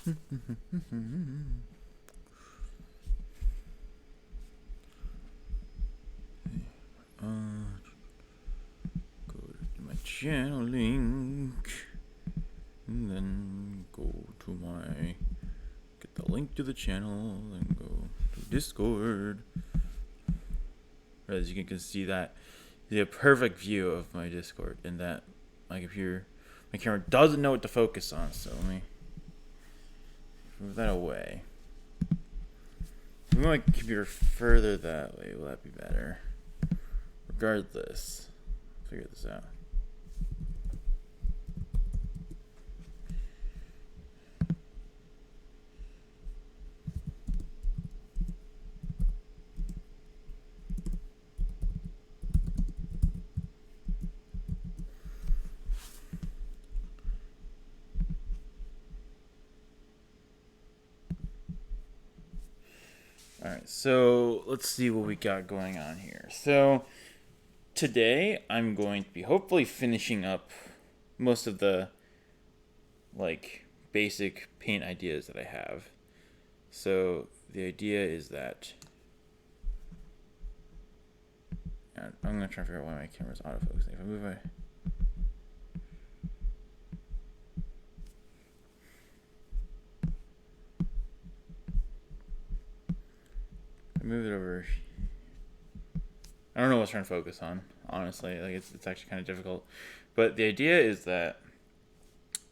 Go to my channel link, and then go to my, get the link to the channel, and go to Discord. As you can see that, the perfect view of my Discord, and that my computer, my camera doesn't know what to focus on, so let me move that away. Move my computer further that way, will that be better? Regardless, figure this out. Alright, so let's see what we got going on here. So today I'm going to be hopefully finishing up most of the basic paint ideas that I have. So the idea is that I'm gonna try to figure out why my camera's autofocusing. If I move my move it over. I don't know what I was trying to focus on, honestly. It's actually kind of difficult. But the idea is that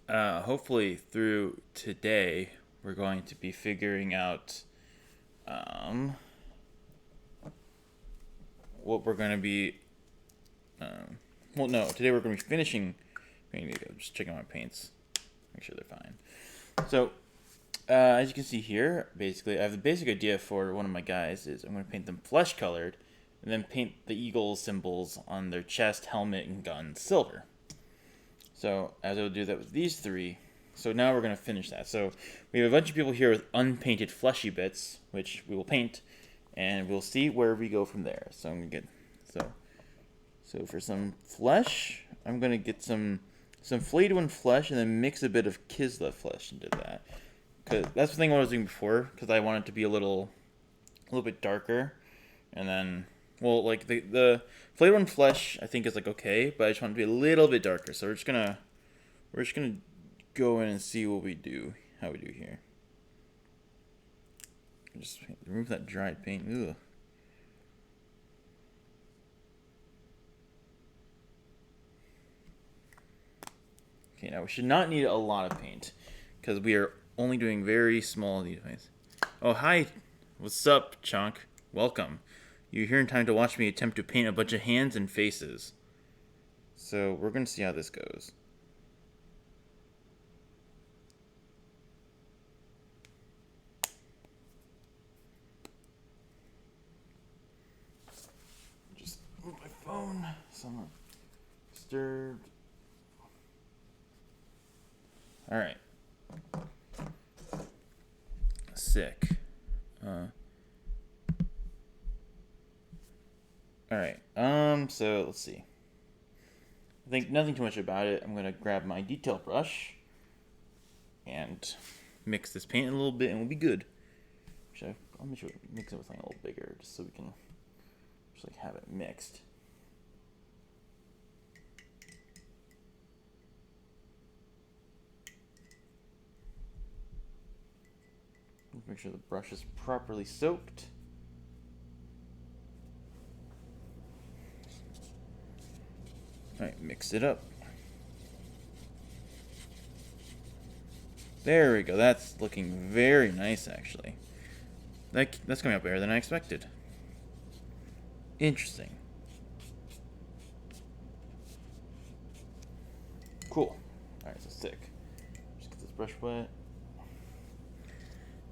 hopefully through today we're going to be figuring out what we're going to be well, no, today we're going to be finishing painting. I'm just checking my paints, make sure they're fine. So as you can see here, basically, I have the basic idea for one of my guys is I'm going to paint them flesh colored, and then paint the eagle symbols on their chest, helmet, and gun silver. So as I will do that with these three, so now we're going to finish that. So we have a bunch of people here with unpainted fleshy bits, which we will paint, and we'll see where we go from there. So I'm going to get so for some flesh, I'm going to get some flayed one flesh, and then mix a bit of Kislev flesh into that. Cause that's the thing I was doing before, because I want it to be a little bit darker, and then, well, like the flayed one flesh I think is okay, but I just want it to be a little bit darker. So we're just gonna go in and see what we do, how we do here. Just remove that dried paint. Ugh. Okay, now we should not need a lot of paint, because we are only doing very small details. Oh, hi. What's up, Chunk? Welcome. You're here in time to watch me attempt to paint a bunch of hands and faces. So we're going to see how this goes. Just move my phone so I'm not disturbed. Alright. Sick. Alright, so let's see. I think nothing too much about it. I'm gonna grab my detail brush and mix this paint a little bit, and we'll be good. I'll make sure we mix everything a little bigger, just so we can just have it mixed. Make sure the brush is properly soaked. Alright, mix it up. There we go. That's looking very nice, actually. That's coming out better than I expected. Interesting. Cool. Alright, so sick. Just get this brush wet.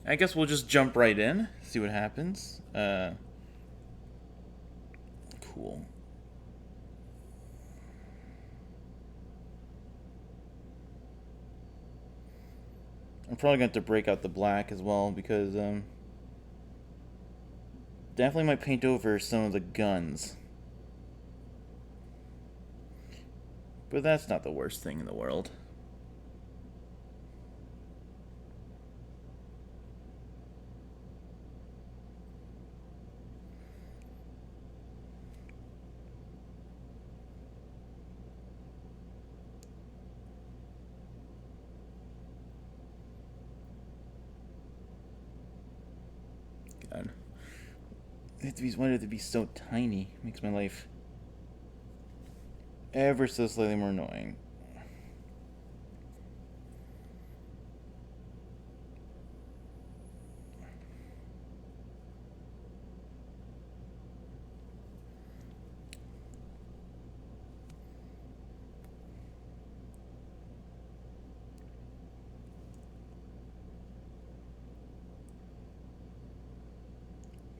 I guess we'll just jump right in, see what happens. Cool. I'm probably going to have to break out the black as well, because definitely might paint over some of the guns. But that's not the worst thing in the world. Why do they have to be so tiny? It makes my life ever so slightly more annoying.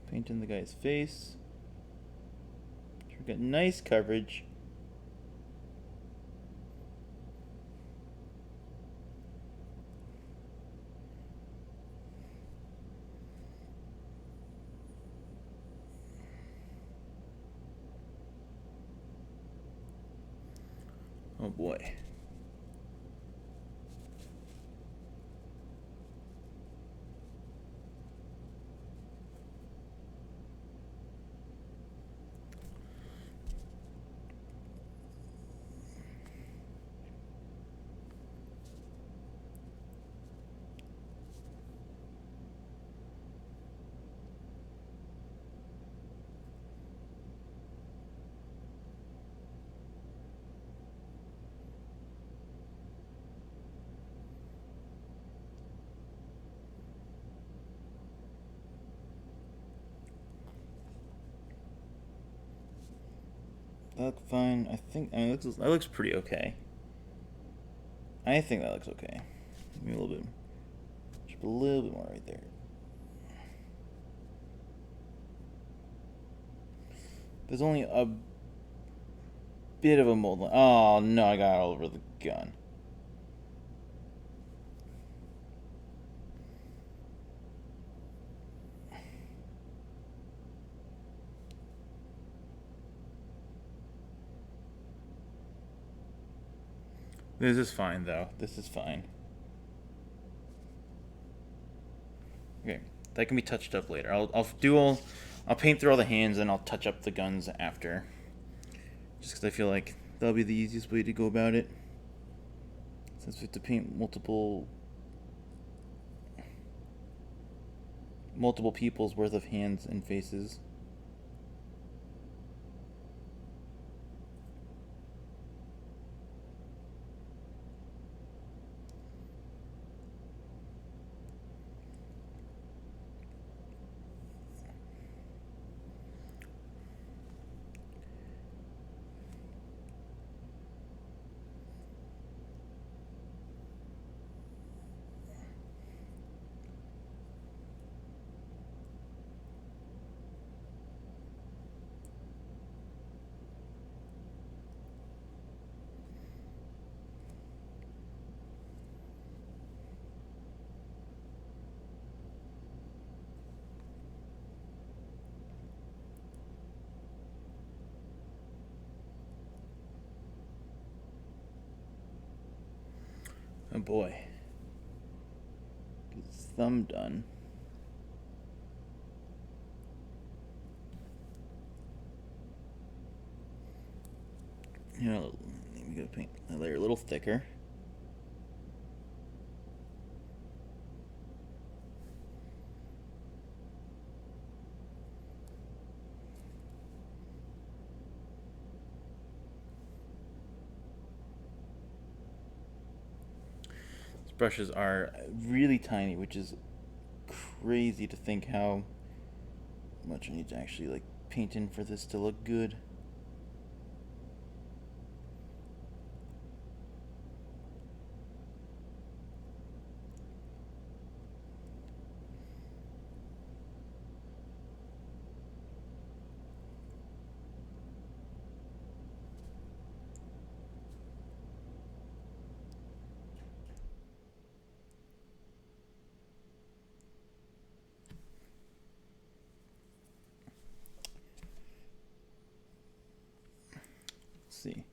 Painting the guy's face. We've got nice coverage. Oh boy. That looks fine. That looks pretty okay. I think that looks okay. Maybe a little bit. Just a little bit more right there. There's only a bit of a mold line. Oh no, I got it all over the gun. This is fine though. This is fine. Okay, that can be touched up later. I'll paint through all the hands and I'll touch up the guns after. Just because I feel like that'll be the easiest way to go about it. Since we have to paint multiple people's worth of hands and faces. Oh boy. Get his thumb done. You know, we gotta paint that layer a little thicker. These brushes are really tiny, which is crazy to think how much I need to actually like paint in for this to look good. See.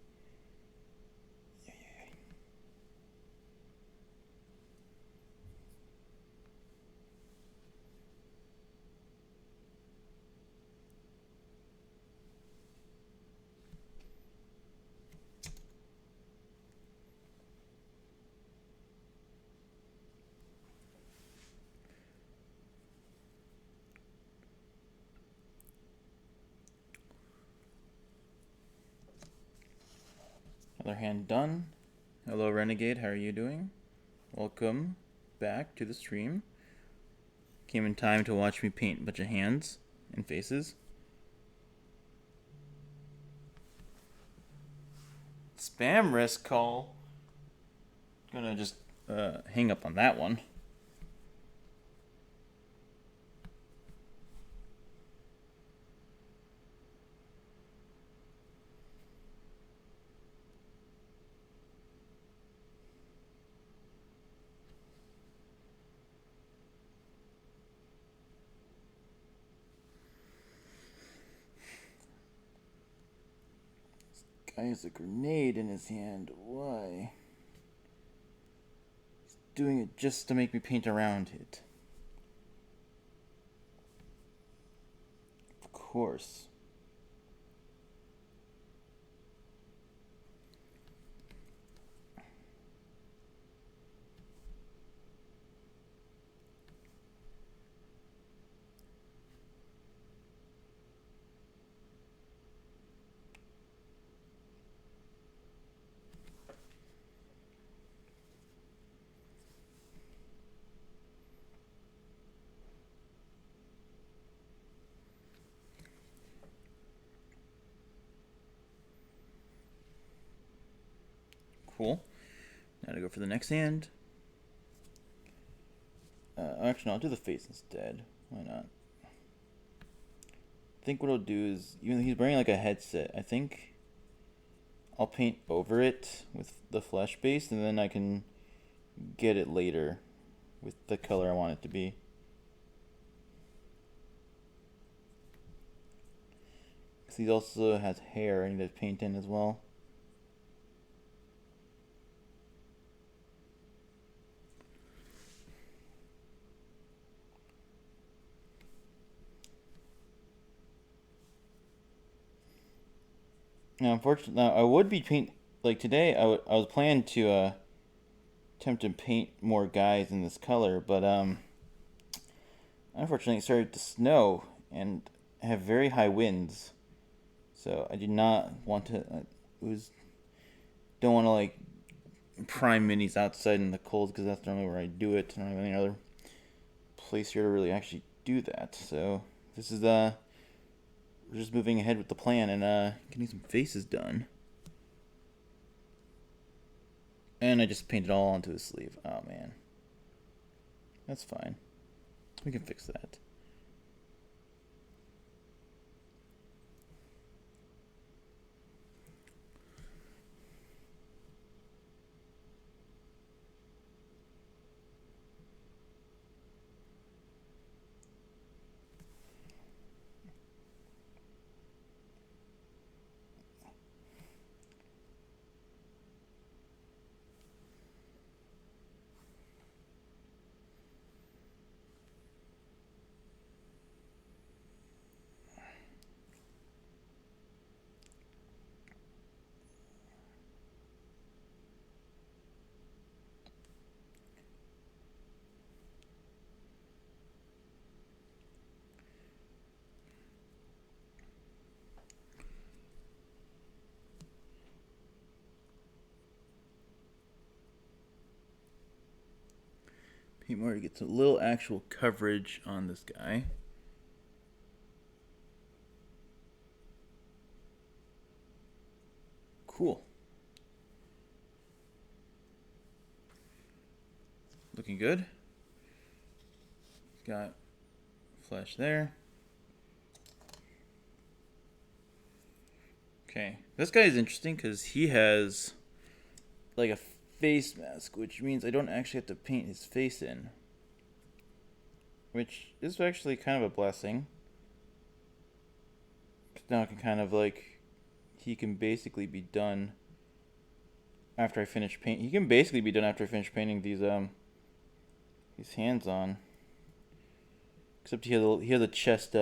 Other hand done. Hello, Renegade. How are you doing? Welcome back to the stream. Came in time to watch me paint a bunch of hands and faces. Spam risk call. Gonna just hang up on that one. Guy has a grenade in his hand. Why? He's doing it just to make me paint around it. Of course. Cool. Now to go for the next hand. Actually, no, I'll do the face instead. Why not? I think what I'll do is, even though he's wearing like a headset, I think I'll paint over it with the flesh base, and then I can get it later with the color I want it to be. Because he also has hair I need to paint in as well. Now, unfortunately, I would be like today. I was planning to attempt to paint more guys in this color, but unfortunately, it started to snow and have very high winds, so I did not want to. Don't want to like prime minis outside in the cold because that's normally where I do it. I don't have any other place here to really actually do that. So this is we're just moving ahead with the plan and getting some faces done. And I just painted all onto his sleeve. Oh man. That's fine. We can fix that. Paint more to get a little actual coverage on this guy. Cool. Looking good. Got flesh there. Okay, this guy is interesting because he has like a face mask, which means I don't actually have to paint his face in, which is actually kind of a blessing. Now I can kind of like, he can basically be done after I finish paint. He can basically be done after I finish painting these hands on. Except he has a chest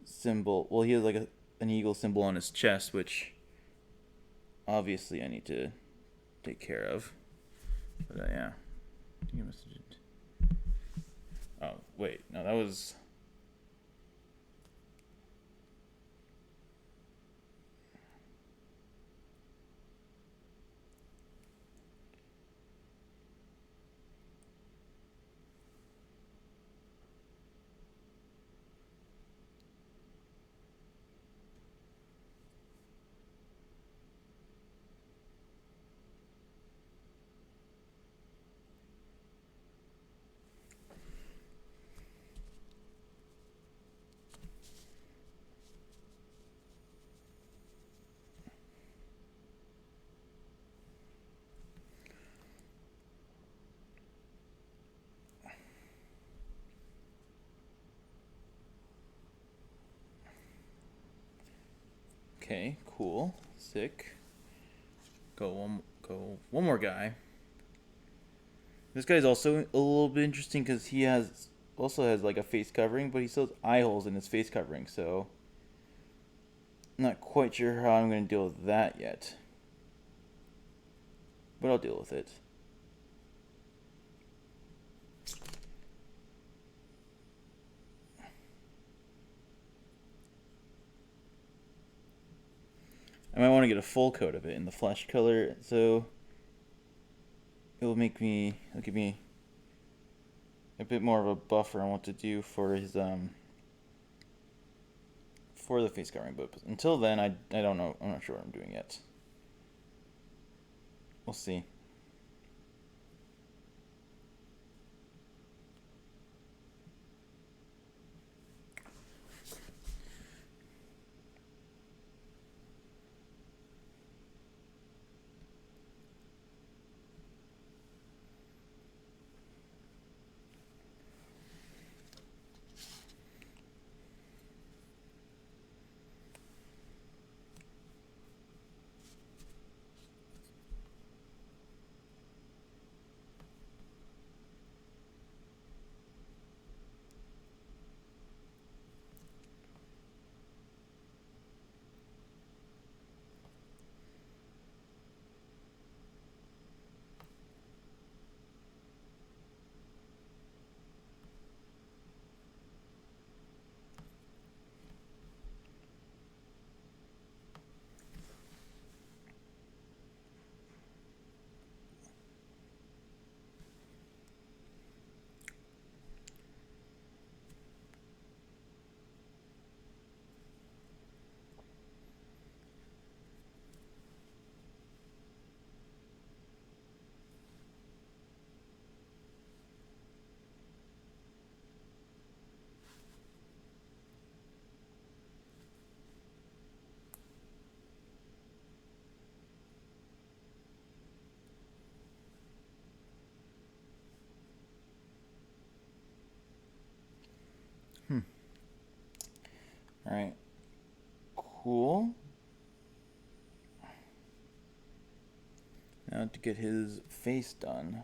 symbol. Well, he has like an eagle symbol on his chest, which obviously I need to take care of. But yeah. Oh, wait. No, that was... Okay, cool. Sick. Go one more guy. This guy's also a little bit interesting because he also has like a face covering, but he still has eye holes in his face covering, so not quite sure how I'm going to deal with that yet. But I'll deal with it. I might want to get a full coat of it in the flesh color, so it'll give me a bit more of a buffer on what to do for his for the face covering. But until then, I don't know. I'm not sure what I'm doing yet. We'll see. All right. Cool. Now to get his face done.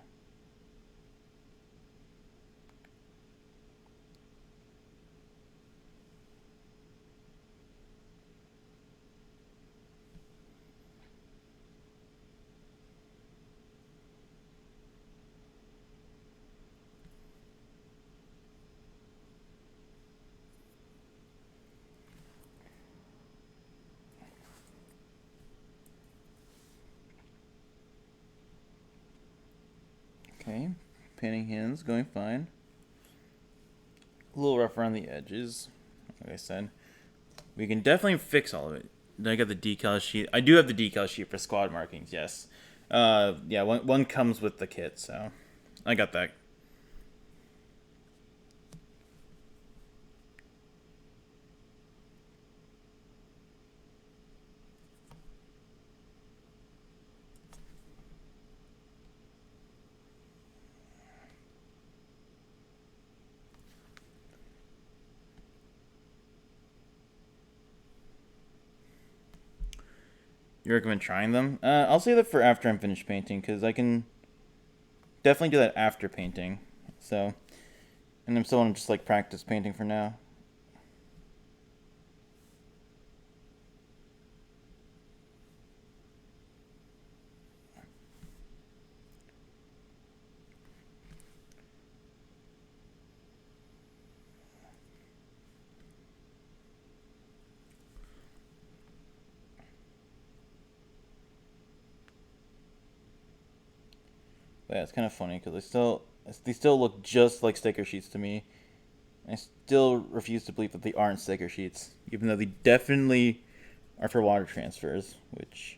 Okay, painting hands going fine. A little rough around the edges, like I said. We can definitely fix all of it. Then I got the decal sheet. I do have the decal sheet for squad markings, yes. Yeah, one comes with the kit, so I got that. You recommend trying them? I'll save that for after I'm finished painting, because I can definitely do that after painting. So, and I'm still want to just like practice painting for now. But yeah, it's kind of funny because they still look just like sticker sheets to me. I still refuse to believe that they aren't sticker sheets, even though they definitely are for water transfers, which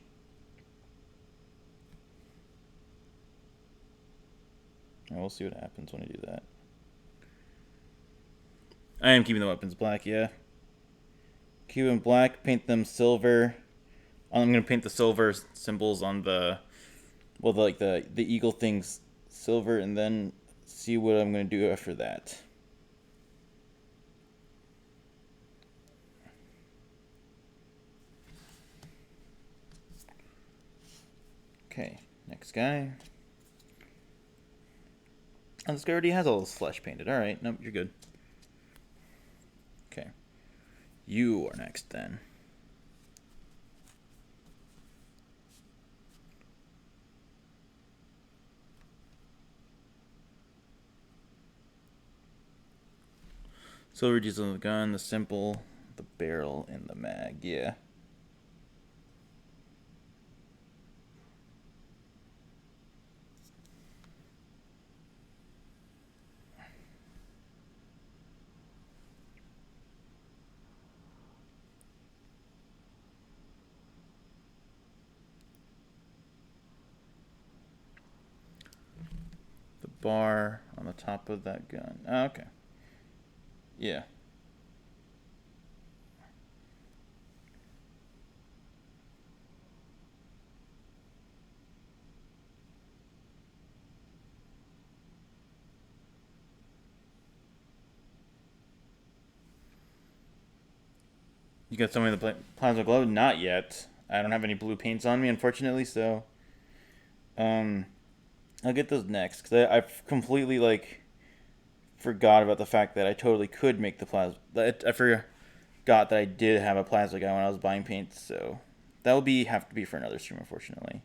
we'll see what happens when I do that. I am keeping the weapons black, yeah. Keep them black, paint them silver. I'm gonna paint the silver symbols on the, well, the eagle things silver, and then see what I'm gonna do after that. Okay, next guy. Oh, this guy already has all his flesh painted. Alright, nope, you're good. Okay. You are next then. Silver diesel in the gun, the simple, the barrel, and the mag. Yeah. The bar on the top of that gun. Oh, okay. Yeah. You got some of the plasma glow? Not yet. I don't have any blue paints on me, unfortunately, so um I'll get those next because I've completely like forgot about the fact that I totally could make the plasma. I forgot that I did have a plasma guy when I was buying paints, so that will have to be for another stream, unfortunately.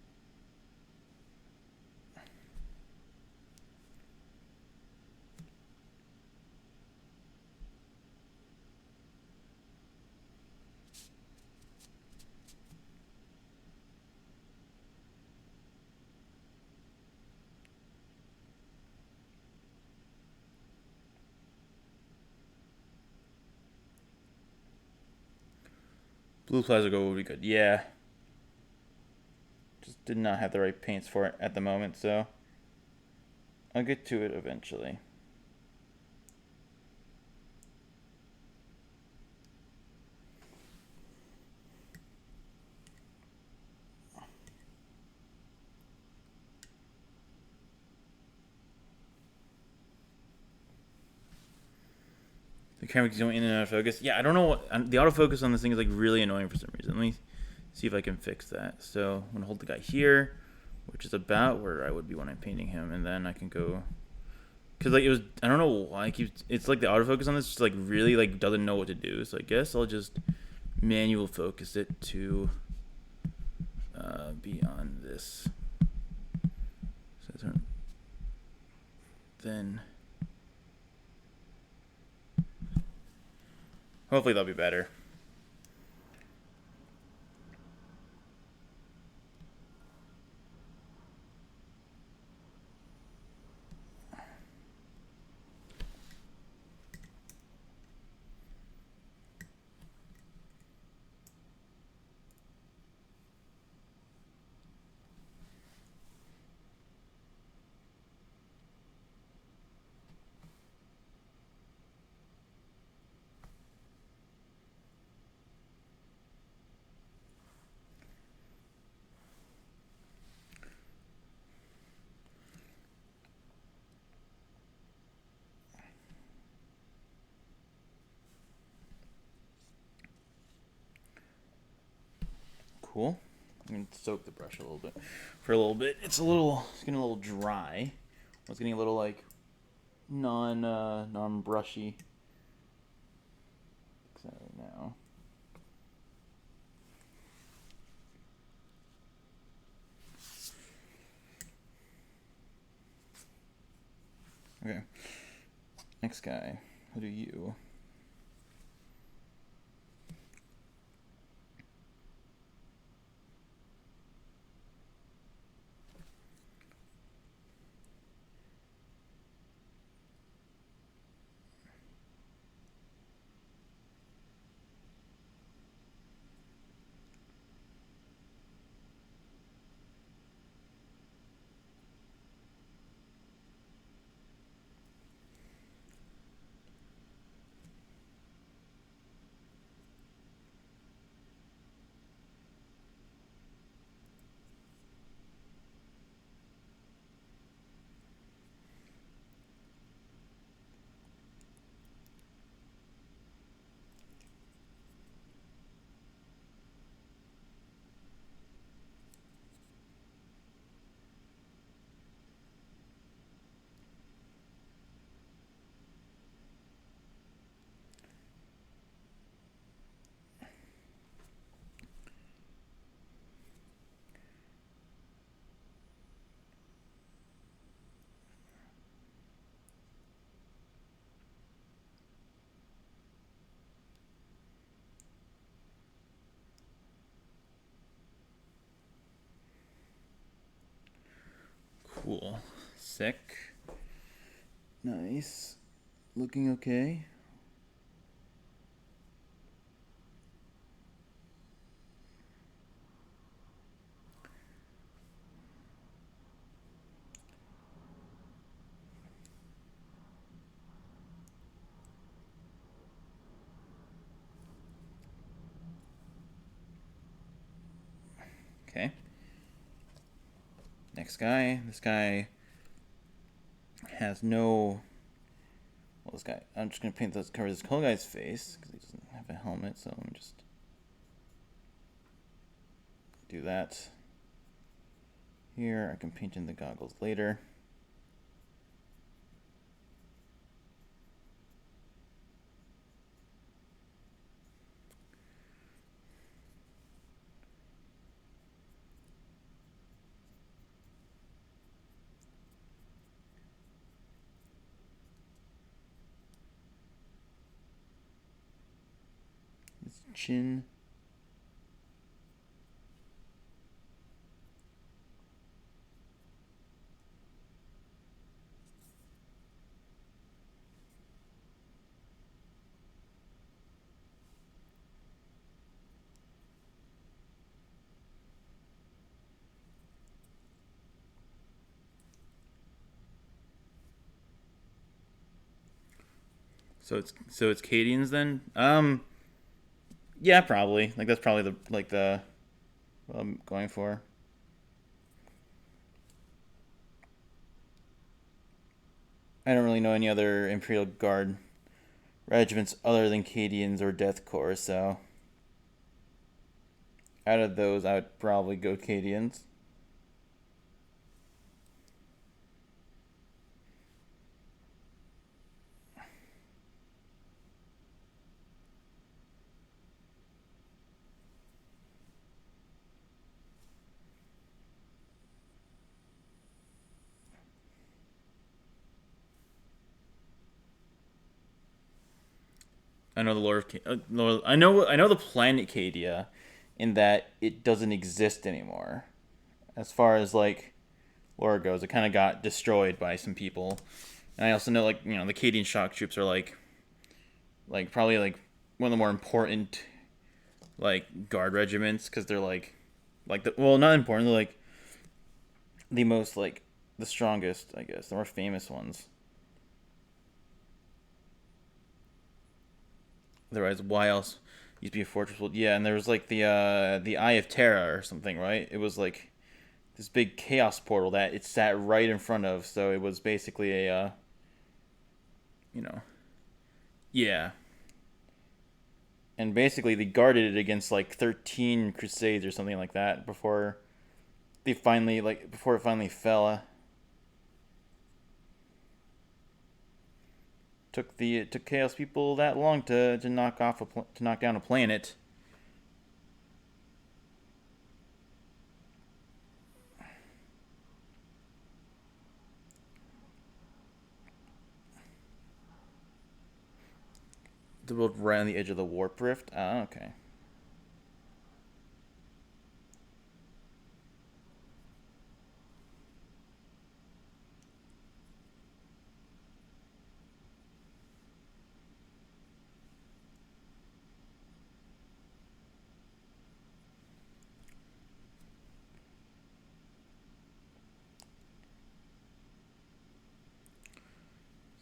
Blue plasma go would be good. Yeah, just did not have the right paints for it at the moment, so I'll get to it eventually. The camera keeps going in and out of focus. Yeah, I don't know what the autofocus on this thing is like really annoying for some reason. Let me see if I can fix that. So I'm gonna hold the guy here, which is about where I would be when I'm painting him, and then I can go. Cause like it was, I don't know why it keeps. It's like the autofocus on this just like really like doesn't know what to do. So I guess I'll just manual focus it to be on this. So then hopefully that'll be better. Cool. I'm gonna soak the brush a little bit. For a little bit, it's getting a little dry. It's getting a little like non brushy. Fix that right now. Okay. Next guy. Who do you? sick. Nice. Looking okay. Okay. Next guy. This guy has no... Well, this guy... I'm just going to paint this, cover this whole guy's face, because he doesn't have a helmet, so let me just do that. Here, I can paint in the goggles later. His chin. So it's Cadians then? Yeah, probably. Like that's probably the what I'm going for. I don't really know any other Imperial Guard regiments other than Cadians or Death Corps, so out of those I would probably go Cadians. I know the lore of I know the planet Cadia, in that it doesn't exist anymore. As far as like lore goes, it kind of got destroyed by some people, and I also know like the Cadian shock troops are like probably like one of the more important like guard regiments because they're like the well not important they're like the most like the strongest I guess the more famous ones. Otherwise, why else used to be a fortress? Well, yeah, and there was like the Eye of Terra or something, right? It was like this big chaos portal that it sat right in front of, so it was basically a you know, yeah. And basically they guarded it against like 13 crusades or something like that before they finally before it finally fell. It took chaos people that long to knock down a planet. To build right on the edge of the warp rift. Oh, okay.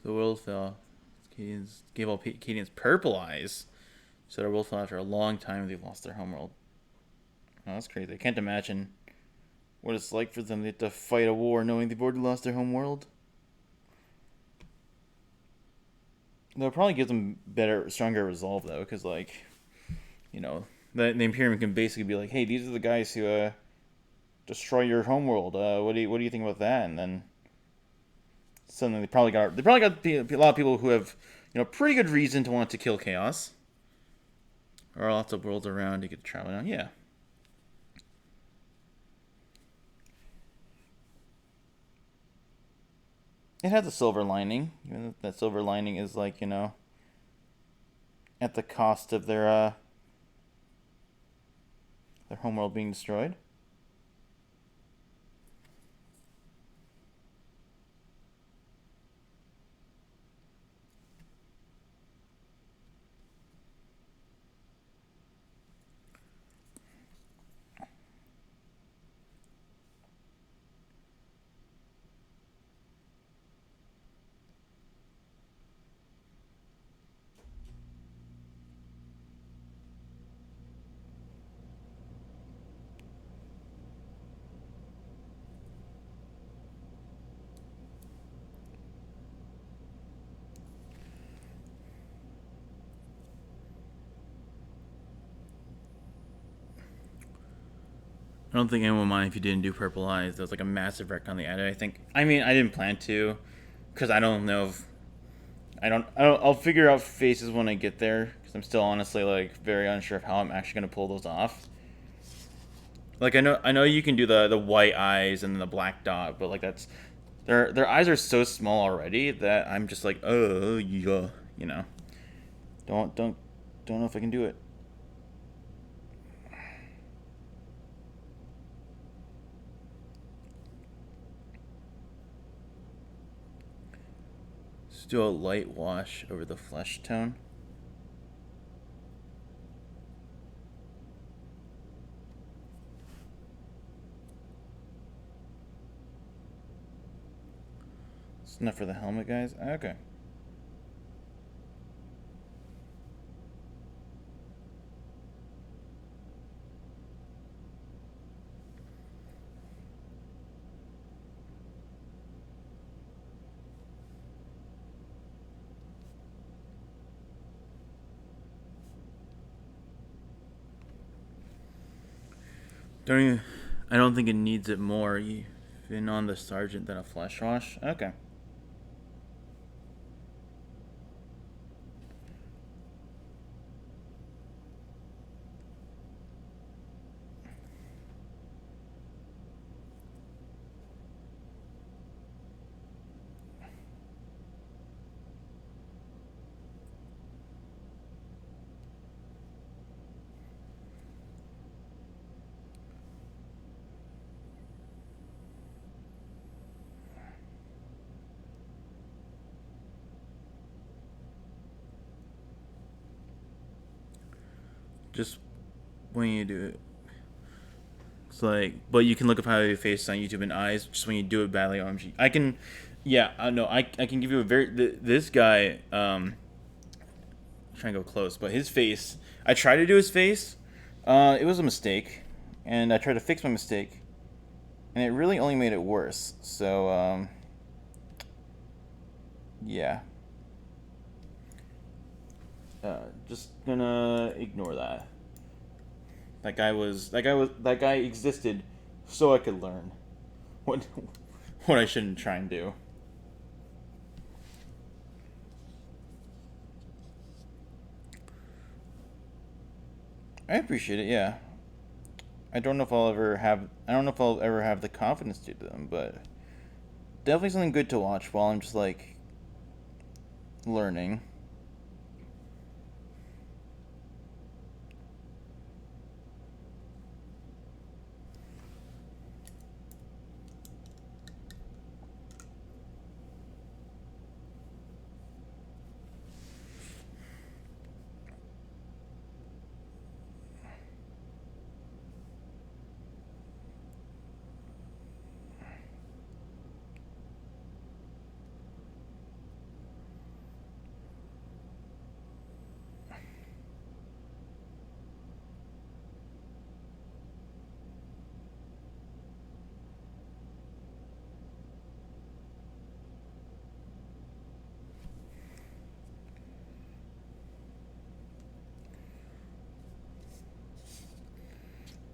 The world fell. Cadians gave all Cadians purple eyes. So their world fell after a long time. They've lost their homeworld. Oh, that's crazy. I can't imagine what it's like for them. They have to fight a war knowing they've already lost their homeworld. They'll probably give them stronger resolve though, because the Imperium can basically be like, hey, these are the guys who destroy your homeworld. What do you think about that? And then suddenly they probably got a lot of people who have pretty good reason to want to kill Chaos. There are lots of worlds around you get to travel down. Yeah. It has a silver lining. Even if that silver lining is at the cost of their homeworld being destroyed. I don't think anyone would mind if you didn't do purple eyes. There was like a massive wreck on the edit. I think. I mean, I didn't plan to, because I don't know if I'll figure out faces when I get there, because I'm still honestly like very unsure of how I'm actually gonna pull those off. Like I know you can do the white eyes and then the black dot, but like that's their eyes are so small already that I'm just like, oh yeah, you know. Don't know if I can do it. Let's do a light wash over the flesh tone. It's enough for the helmet, guys. Okay. I don't think it needs it more even on the sergeant than a flesh wash. Okay. Just when you do it, it's like, but you can look up how your face on YouTube and eyes. Just when you do it badly, OMG, I can, yeah, I know, I can give you a this guy. Trying to go close, but his face. I tried to do his face. It was a mistake, and I tried to fix my mistake, and it really only made it worse. So yeah. Just gonna ignore that. That guy existed so I could learn what what I shouldn't try and do. I appreciate it, yeah. I don't know if I'll ever have the confidence to do them, but definitely something good to watch while I'm just like learning.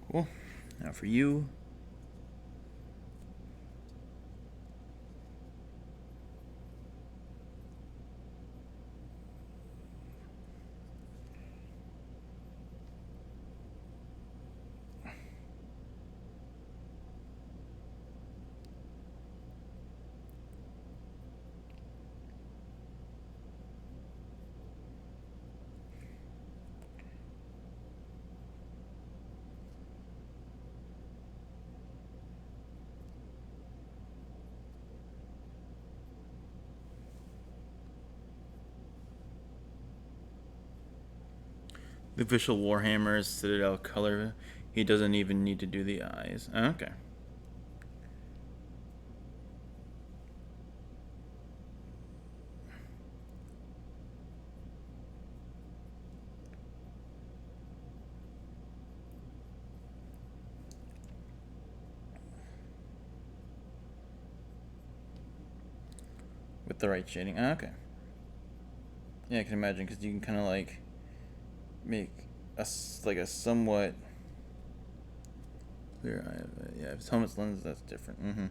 Cool. Now for you. The official Warhammer Citadel color. He doesn't even need to do the eyes. Okay. With the right shading. Okay. Yeah, I can imagine, because you can kind of like make a somewhat Clear eye of it. Yeah, if it's helmet's lens, that's different. Mm-hmm.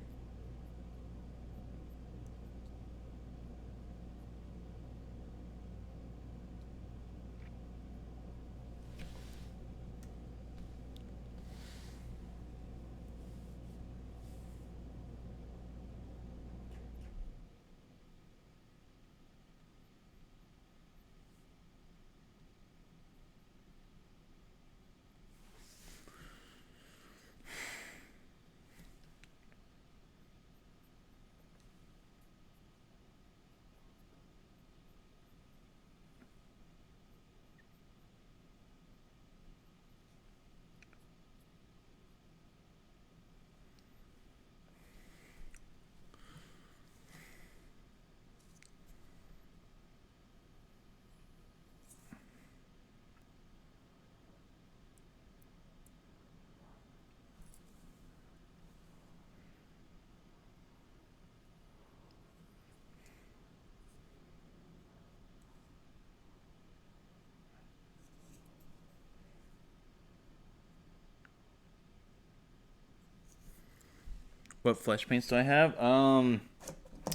What flesh paints do I have? I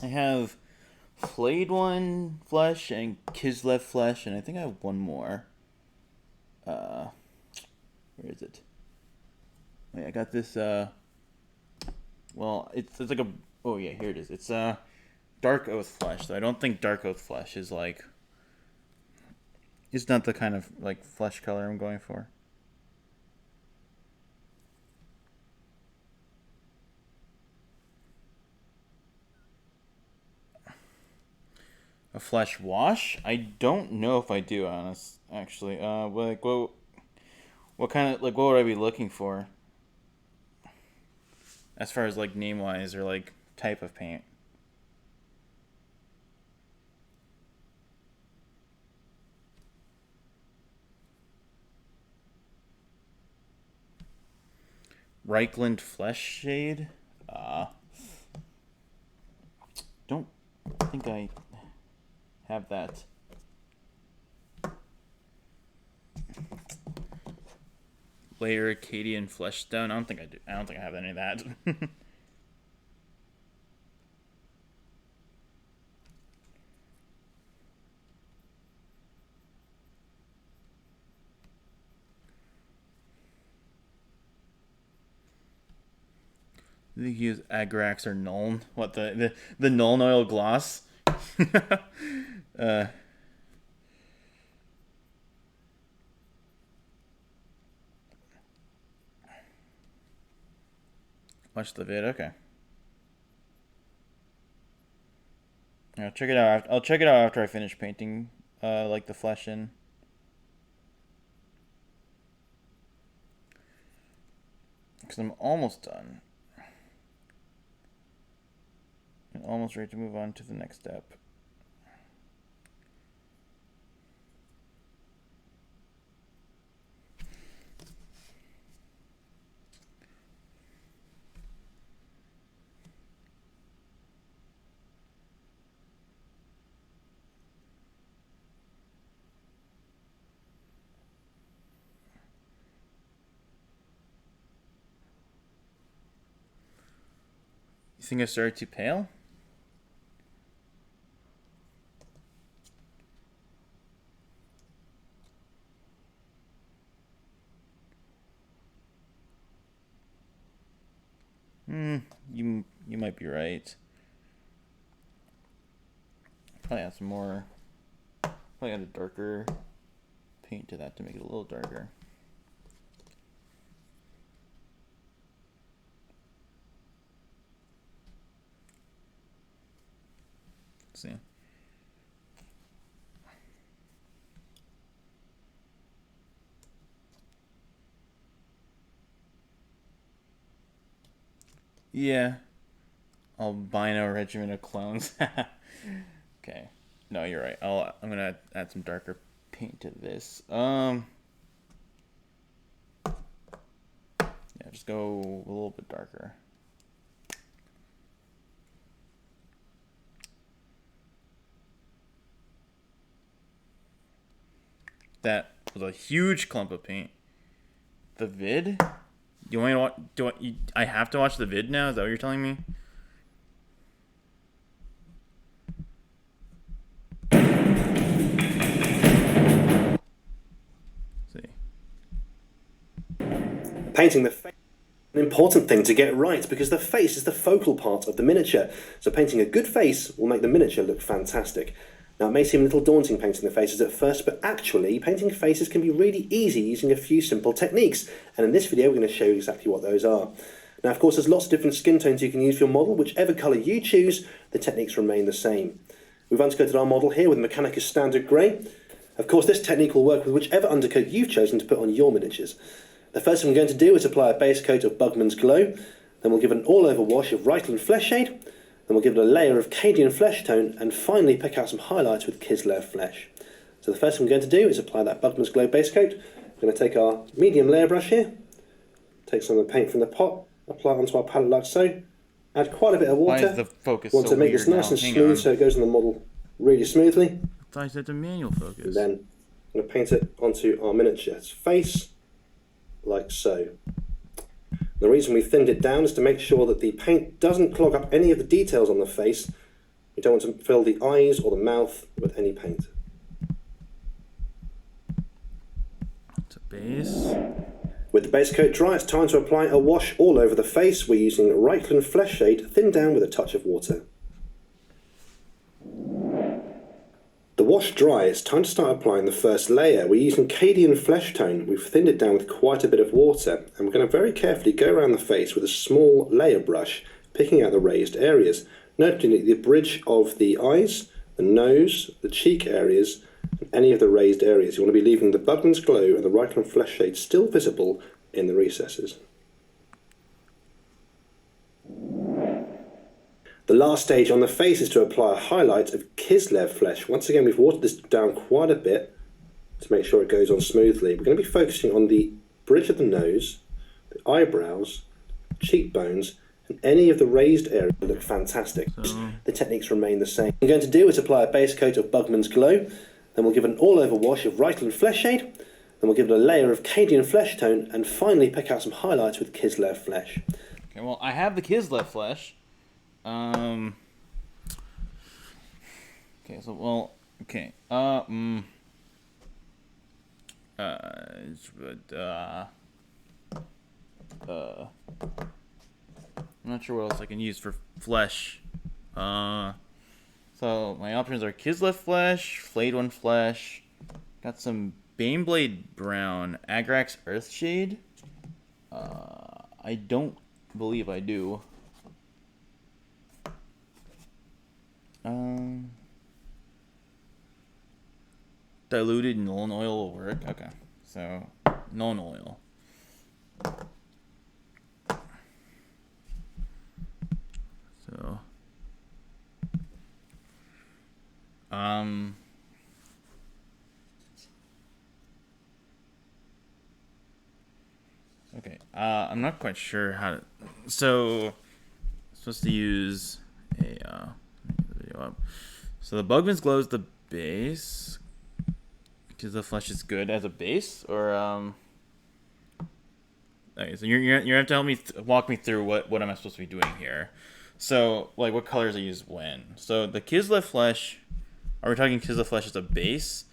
have Flayed One flesh and Kislev flesh, and I think I have one more. Uh, where is it? Wait, I got this. Well, it's like a. Oh yeah, here it is. It's Dark Oath flesh. So I don't think Dark Oath flesh is like. It's not the kind of like flesh color I'm going for. A flesh wash? I don't know if I do, actually. Like what kind of like what would I be looking for as far as like name wise or like type of paint? Reichland flesh shade? Uh don't think I have that. Layer Acadian flesh stone. I don't think I do. I don't think I have any of that. I think you use Agrax or Nuln. What the Nuln oil gloss? uh, watch the vid. Okay. I'll check it out. I'll check it out after I finish painting, like the flesh in. Because I'm almost done. I'm almost ready to move on to the next step. You think I started too pale? You might be right. Probably add some more. Probably add a darker paint to that to make it a little darker. Let's see. Yeah. Albino regiment of clones. Okay. No, you're right. I'm gonna add some darker paint to this. Yeah, just go a little bit darker. That was a huge clump of paint. The vid? Do you want me to watch? I have to watch the vid now? Is that what you're telling me? Let's see. Painting the face is an important thing to get right because the face is the focal part of the miniature. So painting a good face will make the miniature look fantastic. Now it may seem a little daunting painting the faces at first, but actually painting faces can be really easy using a few simple techniques. And in this video we're going to show you exactly what those are. Now of course there's lots of different skin tones you can use for your model. Whichever colour you choose, the techniques remain the same. We've undercoated our model here with Mechanicus Standard Grey. Of course this technique will work with whichever undercoat you've chosen to put on your miniatures. The first thing we're going to do is apply a base coat of Bugman's Glow, then we'll give it an all-over wash of Reikland Flesh Shade, then we'll give it a layer of Cadian Flesh Tone, and finally pick out some highlights with Kislev Flesh. So the first thing we're going to do is apply that Bugman's Glow base coat. We're going to take our medium layer brush here, take some of the paint from the pot, apply it onto our palette like so, add quite a bit of water. Why is the focus want so to make weird this nice now? and Hang smooth on. so it goes on the model really smoothly. I thought I said the manual focus. And then I'm going to paint it onto our miniature's face, like so. The reason we thinned it down is to make sure that the paint doesn't clog up any of the details on the face. We don't want to fill the eyes or the mouth with any paint. It's a base. With the base coat dry, it's time to apply a wash all over the face. We're using Reikland Flesh Shade, thinned down with a touch of water. The wash dry, it's time to start applying the first layer. We're using Cadian Flesh Tone. We've thinned it down with quite a bit of water, and we're going to very carefully go around the face with a small layer brush, picking out the raised areas, noting the bridge of the eyes, the nose, the cheek areas, and any of the raised areas. You want to be leaving the Bugman's Glow and the Reikland Flesh Shade still visible in the recesses. The last stage on the face is to apply a highlight of Kislev Flesh. Once again, we've watered this down quite a bit to make sure it goes on smoothly. We're going to be focusing on the bridge of the nose, the eyebrows, cheekbones, and any of the raised areas that look fantastic. The techniques remain the same. What we're going to do is apply a base coat of Bugman's Glow, then we'll give it an all-over wash of Reikland Flesh Shade, then we'll give it a layer of Cadian Flesh Tone, and finally pick out some highlights with Kislev Flesh. Okay, well, I have the Kislev Flesh. Okay, so, well, okay, I'm not sure what else I can use for flesh. So my options are Kislev Flesh, Flayed One Flesh, got some Baneblade Brown, Agrax Earthshade. I don't believe I do. Diluted Nuln Oil will work. Okay, so Nuln Oil. So, okay. I'm not quite sure how to. So, I'm supposed to use a. Let me get the video up. So the Bugman's Glow is the base. Because the flesh is good as a base, or okay, so you're gonna have to help me walk me through what am I supposed to be doing here. So like what colors I use when. So the Kislev Flesh, are we talking Kislev Flesh as a base,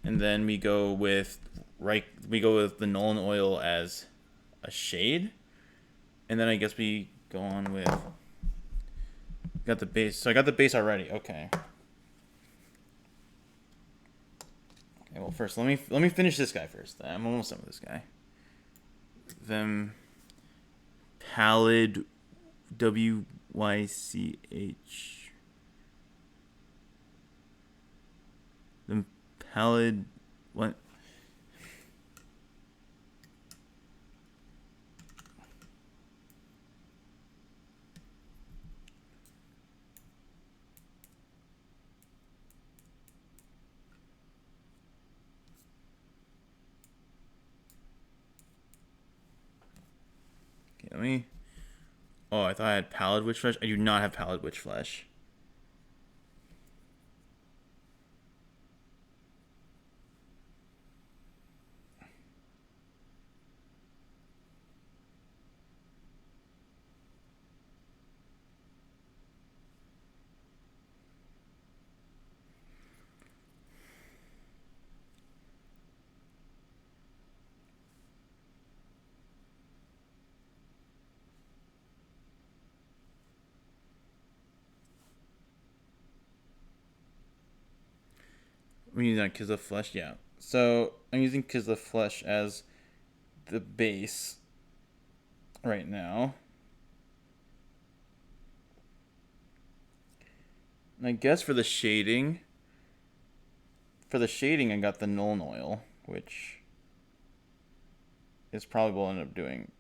and then we go with the Nuln Oil as a shade, and then I guess we go on with got the base. So I got the base already. Okay. Okay, well, first let me finish this guy first. I'm almost done with this guy. Them Pallid WYCH. Them Pallid what? Let me. Oh, I thought I had Pallid Witch Flesh. I do not have Pallid Witch Flesh. I'm using Kiss of Flesh, yeah. So I'm using Kiss of Flesh as the base right now. And I guess for the shading, I got the Nuln Oil, which is probably what I'll end up doing.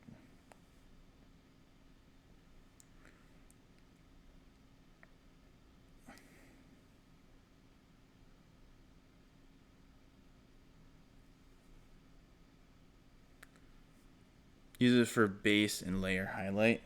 Use it for base and layer highlight.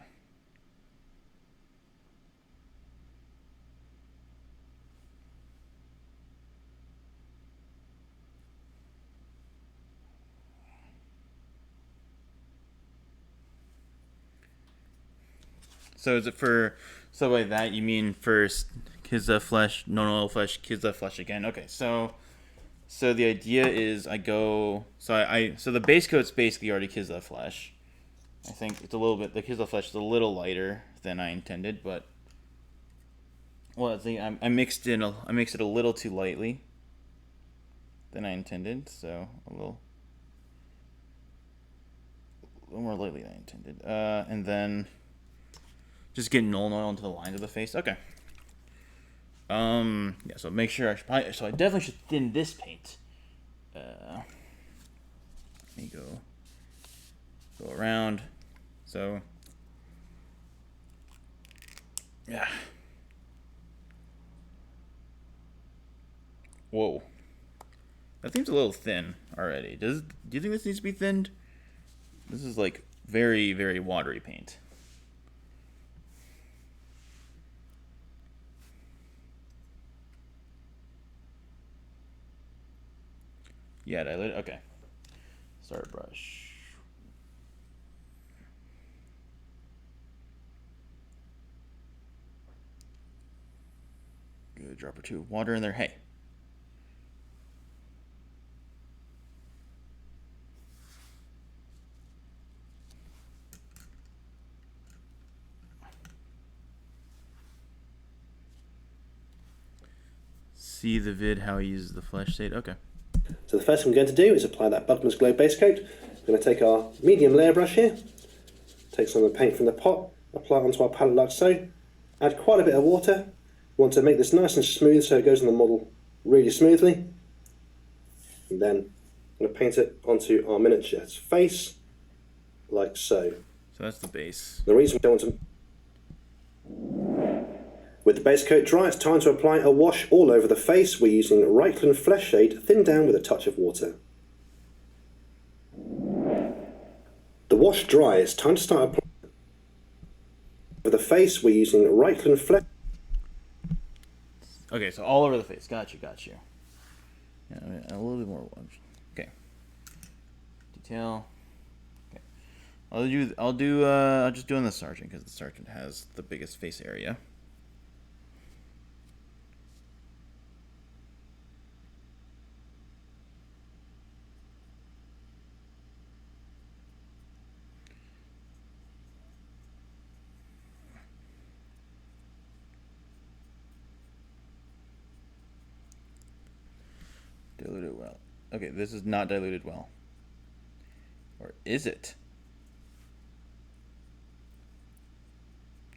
So is it for? So by that you mean first Kizza Flesh, Nuln Flesh, Kizza Flesh again? Okay, so the idea is I go. So the base coat's basically already Kizza Flesh. I think it's a little bit. The Kizza Flesh is a little lighter than I intended, but well, I mixed it a little too lightly than I intended, so a little more lightly than I intended. And then just get Nuln Oil into the lines of the face. Okay. Yeah. So make sure I definitely should thin this paint. Let me go around. So yeah. Whoa. That seems a little thin already. Do you think this needs to be thinned? This is like very, very watery paint. Yeah, diluted. Okay. Start brush. Good, a drop or two of water in there. Hey. See the vid how he uses the flesh state. Okay. So the first thing we're going to do is apply that Bugman's Glow base coat. We're going to take our medium layer brush here, take some of the paint from the pot, apply it onto our palette like so, add quite a bit of water. We want to make this nice and smooth so it goes on the model really smoothly. And then I'm going to paint it onto our miniature's face, like so. So that's the base. The reason we don't want to... With the base coat dry, it's time to apply a wash all over the face. We're using Reichland Flesh Shade, thinned down with a touch of water. The wash dry, it's time to start applying. For the face, we're using Reichland Flesh. Okay, so all over the face. Got you. Yeah, a little bit more. Okay. Detail. Okay. I'll just do on the sergeant because the sergeant has the biggest face area. Diluted well. Okay, this is not diluted well. Or is it?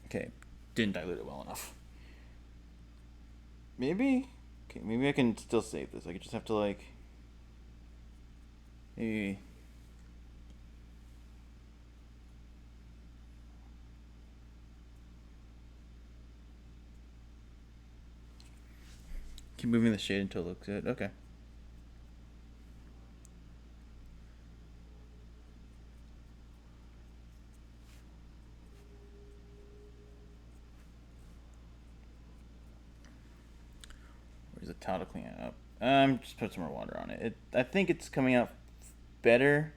Okay, didn't dilute it well enough. Maybe? Okay, maybe I can still save this. I could just have to like... Maybe... Keep moving the shade until it looks good. Okay. Where's the towel to clean it up? Just put some more water on it. I think it's coming out better.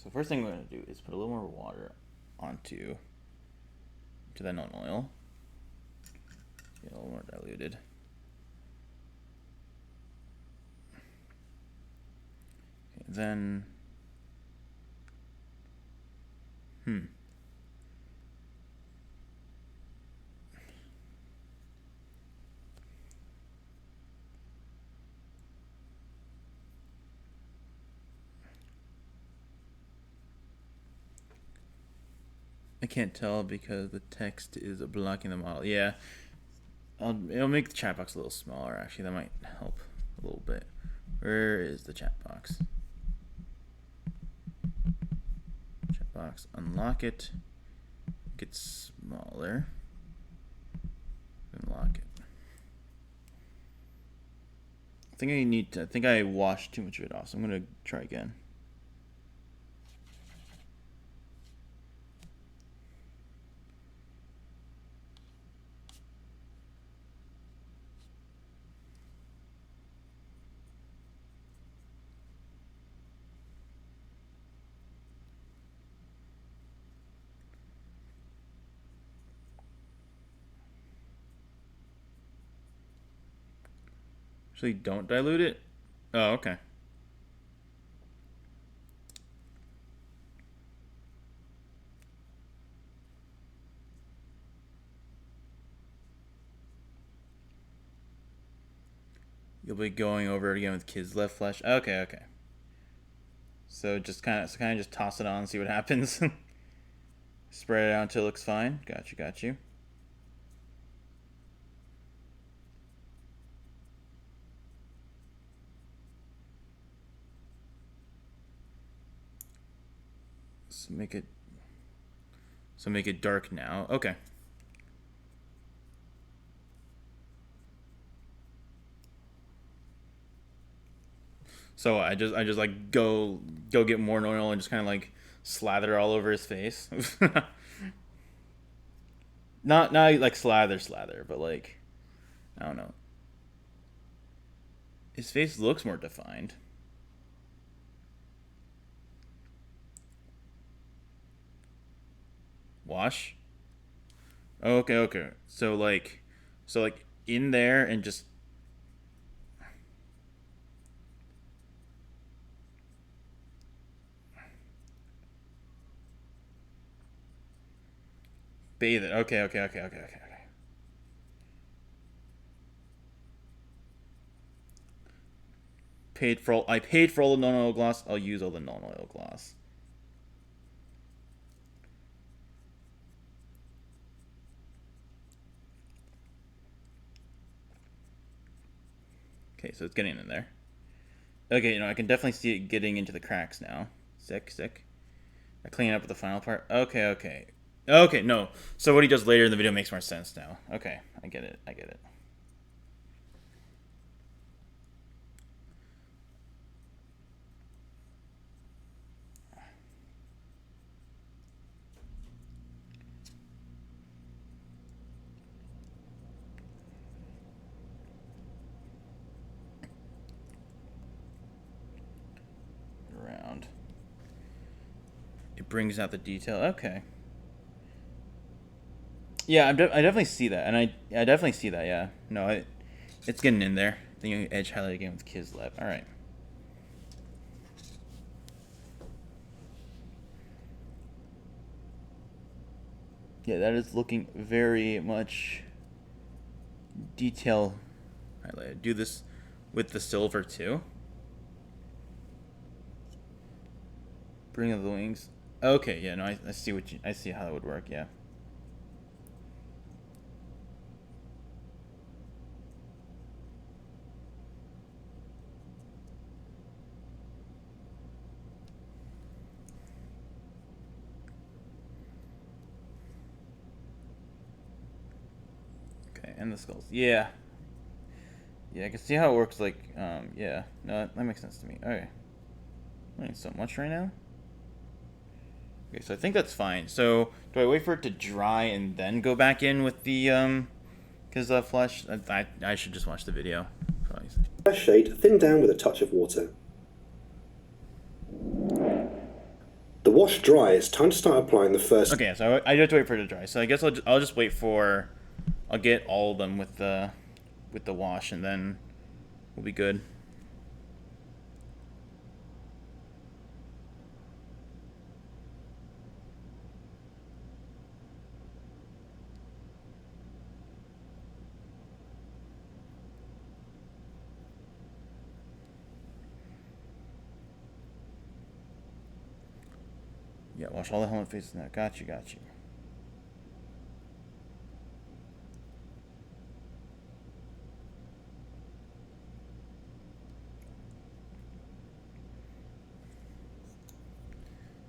So first thing I'm going to do is put a little more water onto that non-oil. Get a little more diluted. Okay, then, I can't tell because the text is blocking the model. Yeah, it'll make the chat box a little smaller. Actually, that might help a little bit. Where is the chat box? Chat box. Unlock it. Make it smaller. Unlock it. I think I washed too much of it off, so I'm gonna try again. Actually, don't dilute it. Oh, okay. You'll be going over it again with kids left flesh. Okay, okay. So just kind of just toss it on and see what happens. Spread it out until it looks fine. Got you, got you. So make it dark now. Okay. So I just like go get more oil and just kind of like slather all over his face. not like slather, but like I don't know. His face looks more defined. Wash. Okay, okay. So like in there and just bathe it. Okay, okay, okay, okay, okay. I paid for all the non-oil gloss. I'll use all the non-oil gloss. Okay, so it's getting in there. Okay, I can definitely see it getting into the cracks now. Sick. I clean up with the final part. Okay, okay. Okay, no. So what he does later in the video makes more sense now. Okay, I get it. Around. It brings out the detail. Okay. Yeah, I definitely see that, and I definitely see that. Yeah, no, it's getting in there. The edge highlight again with Kislev. All right. Yeah, that is looking very much detail highlighted. Do this with the silver too. Bring up the wings. Okay, yeah, no, I see I see how that would work. Yeah. And the skulls. Yeah, I can see how it works. Like, yeah, no, that makes sense to me. Okay, I'm doing so much right now. Okay, so I think that's fine. So do I wait for it to dry and then go back in with the because flesh? I should just watch the video. Probably. Flesh shade thin down with a touch of water. wash dry, it's time to start applying the first. Okay, so I have to wait for it to dry. So I guess I'll just wait for. I'll get all of them with the wash, and then we'll be good. Yeah, wash all the helmet faces now. Got you.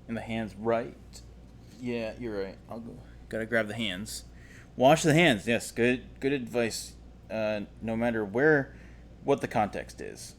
And the hands, right? Yeah, you're right. I'll go. Gotta grab the hands. Wash the hands. Yes, good advice. No matter what the context is.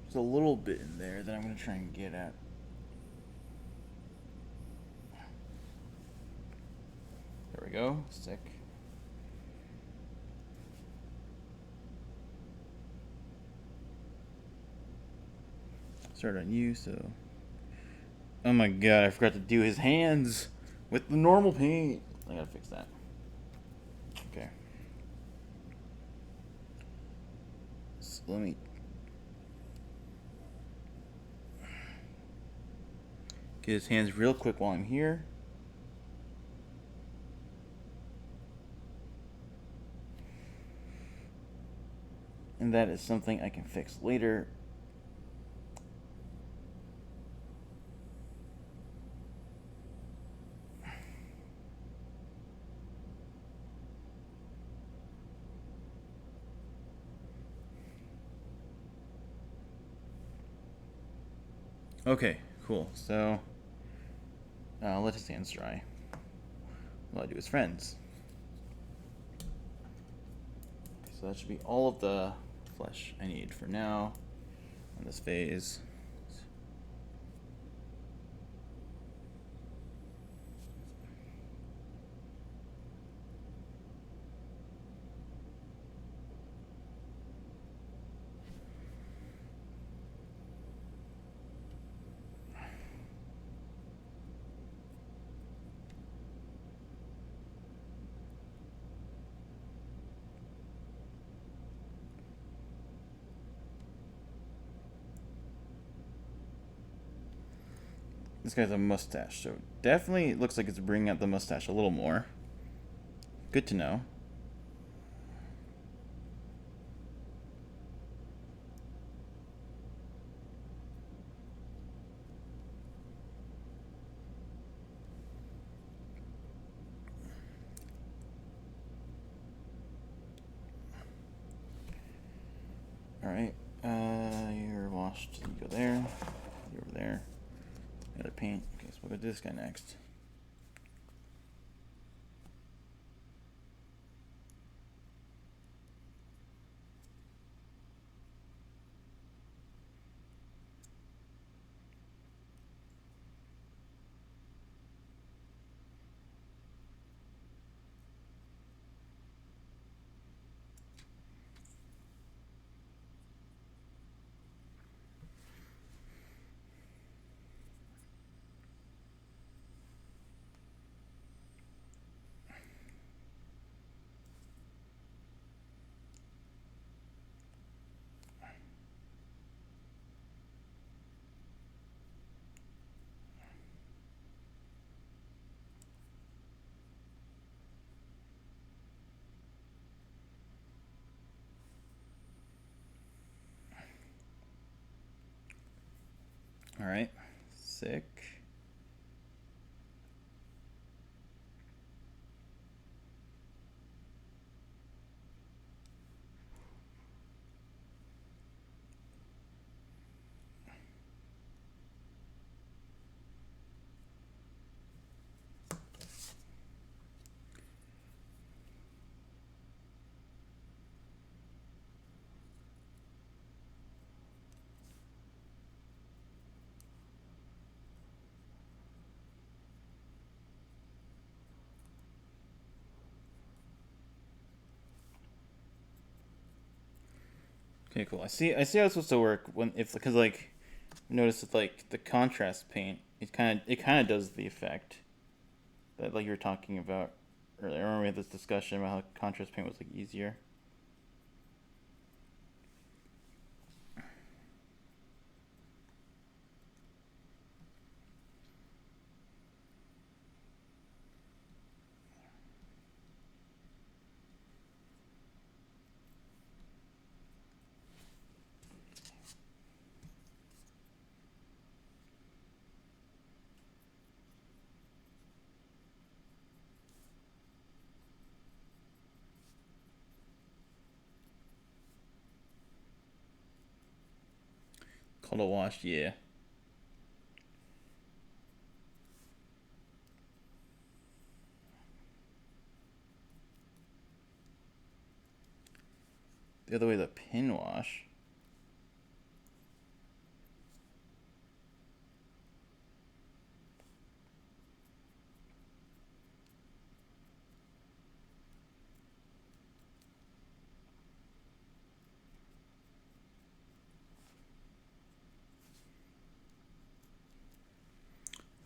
There's a little bit in there that I'm gonna try and get at. There we go. Stick. Start on you, so. Oh my god, I forgot to do his hands with the normal paint. I gotta fix that. Okay. So let me. Get his hands real quick while I'm here. And that is something I can fix later. Okay, cool. So, I'll let his hands dry. What I do his friends. So that should be all of the flesh I need for now on this phase. This guy's a mustache, so definitely looks like it's bringing out the mustache a little more. Good to know. Alright, you're washed. You go there. You over there. Other paint. Okay, so we'll go to this guy next. All right, sick. Okay, cool. I see how it's supposed to work when if because like notice with like the contrast paint, it kind of does the effect that like you were talking about earlier. I remember we had this discussion about how contrast paint was like easier. Called a wash, yeah. The other way, the pin wash.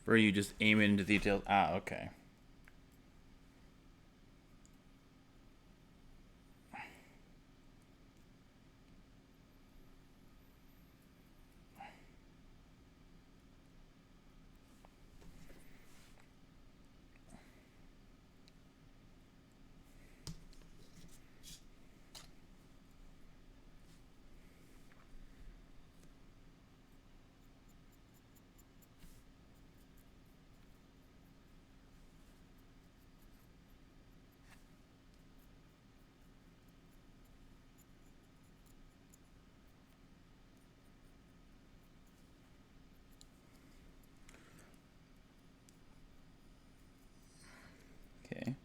Where you just aim into details. Ah, okay. Okay.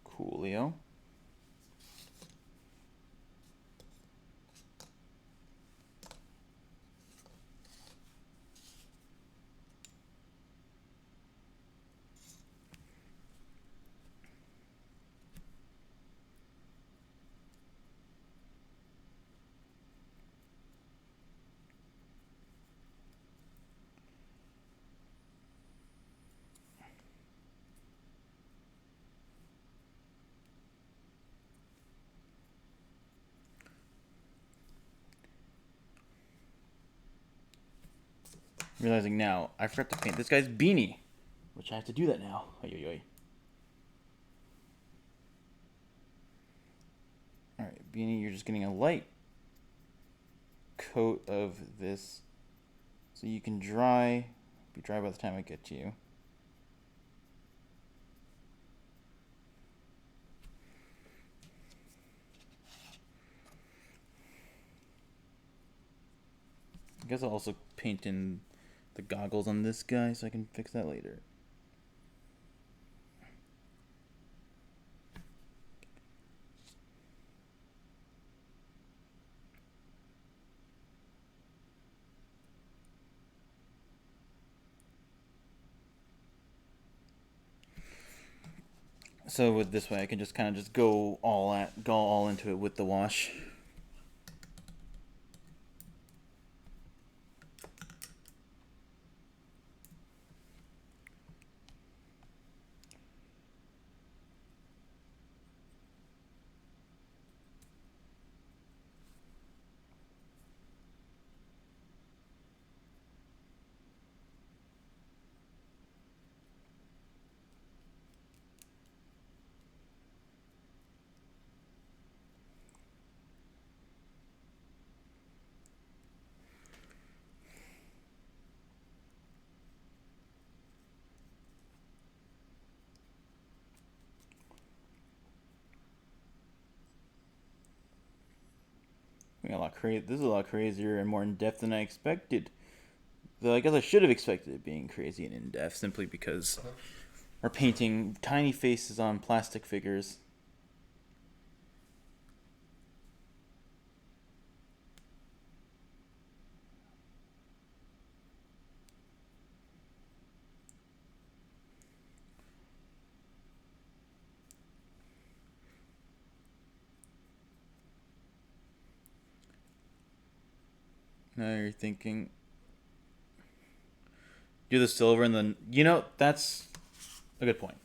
Coolio. Realizing now, I forgot to paint this guy's beanie, which I have to do that now. Oy. All right, beanie, you're just getting a light coat of this, so you can be dry by the time I get to you. I guess I'll also paint in the goggles on this guy so I can fix that later. So with this way, I can just kind of just go all into it with the wash. This is a lot crazier and more in depth than I expected. Though I guess I should have expected it being crazy and in depth, simply because we're painting tiny faces on plastic figures. Now you're thinking, do the silver and then that's a good point.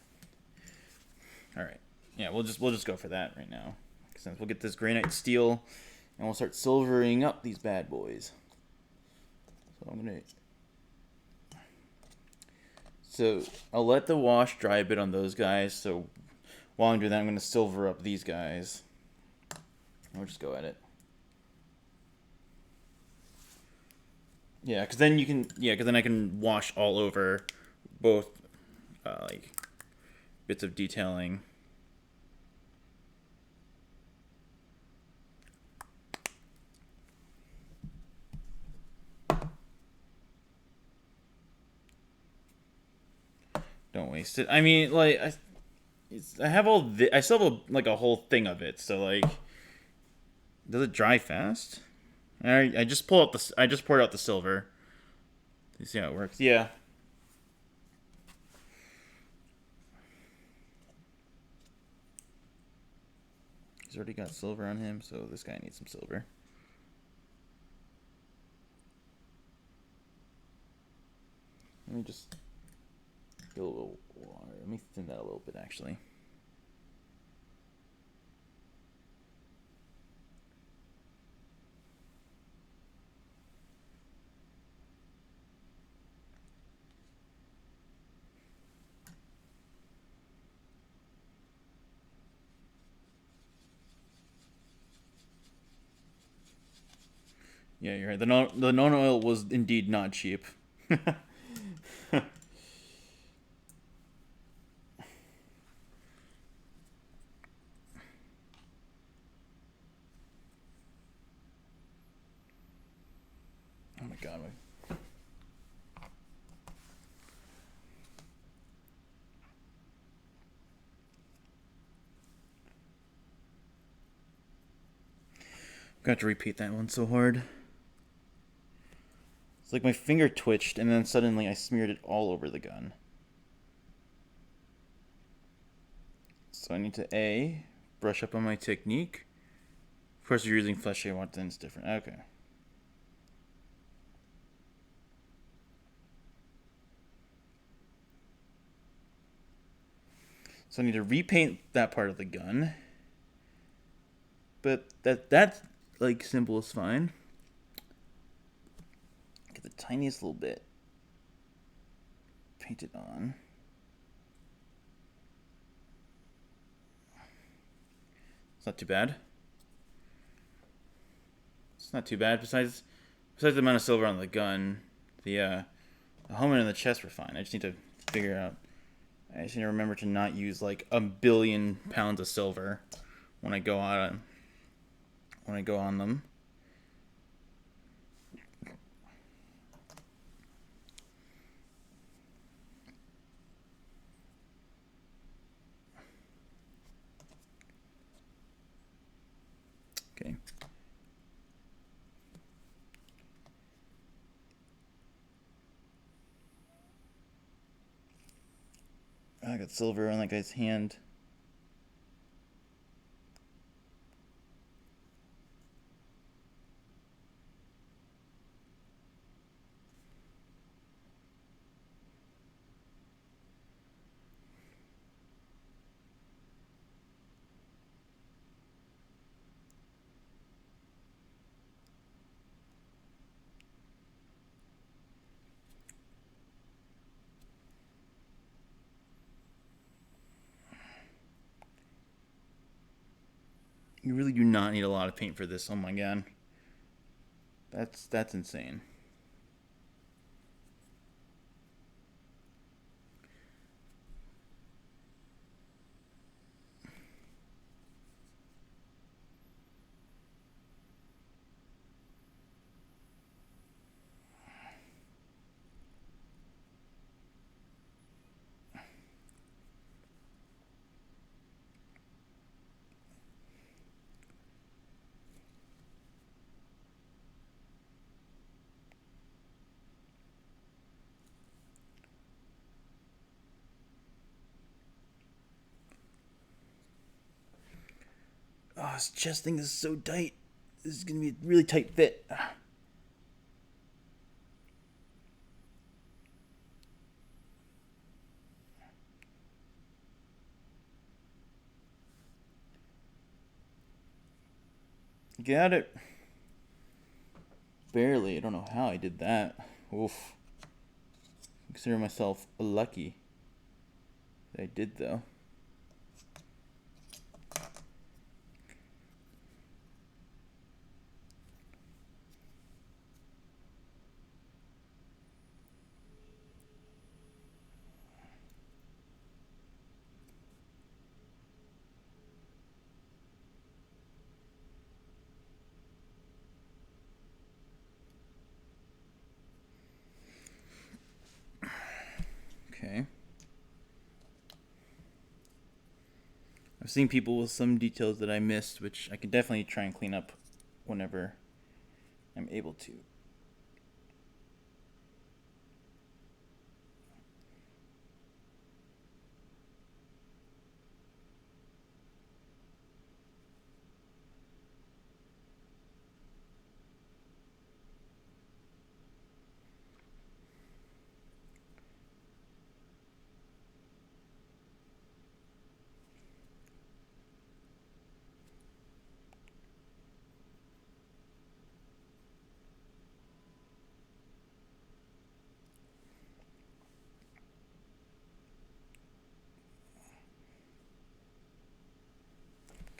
All right, yeah, we'll just go for that right now. Since we'll get this granite steel, and we'll start silvering up these bad boys. So I'll let the wash dry a bit on those guys. So while I'm doing that, I'm gonna silver up these guys. We'll just go at it. Yeah, because then I can wash all over both, like, bits of detailing. Don't waste it. I mean, like, I have I still have like a whole thing of it. So, like, does it dry fast? I just poured out the silver. You see how it works? Yeah. He's already got silver on him, so this guy needs some silver. Let me just get a little water. Let me thin that a little bit, actually. Yeah, you're right. The non oil was indeed not cheap. Oh my god. Got to repeat that one so hard. It's like my finger twitched and then suddenly I smeared it all over the gun. So I need to brush up on my technique. Of course, if you're using fleshy want, then it's different. Okay. So I need to repaint that part of the gun. But that like symbol is fine. Get the tiniest little bit. Paint it on. It's not too bad. It's not too bad. Besides the amount of silver on the gun, the helmet and the chest were fine. I just need to figure out. I just need to remember to not use like 1,billion pounds of silver when I go on them. Okay. I got silver on that guy's hand. You really do not need a lot of paint for this. Oh my god. That's insane. this chest thing is so tight. This is gonna be a really tight fit. Got it. Barely. I don't know how I did that. Oof. I consider myself lucky that I did, though. Okay. I've seen people with some details that I missed, which I can definitely try and clean up whenever I'm able to.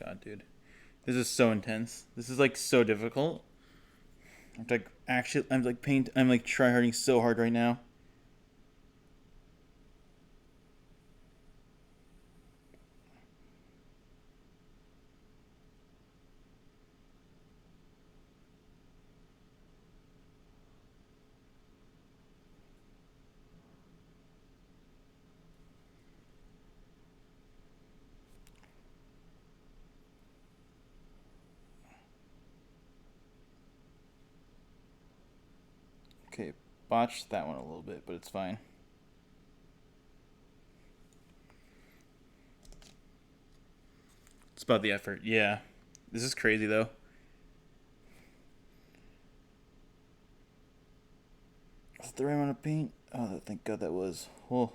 God, dude. This is so intense. This is like so difficult. I'm like tryharding so hard right now. Okay, botched that one a little bit, but it's fine. It's about the effort. Yeah. This is crazy, though. Is it the right amount of paint? Oh, thank God that was. Oh.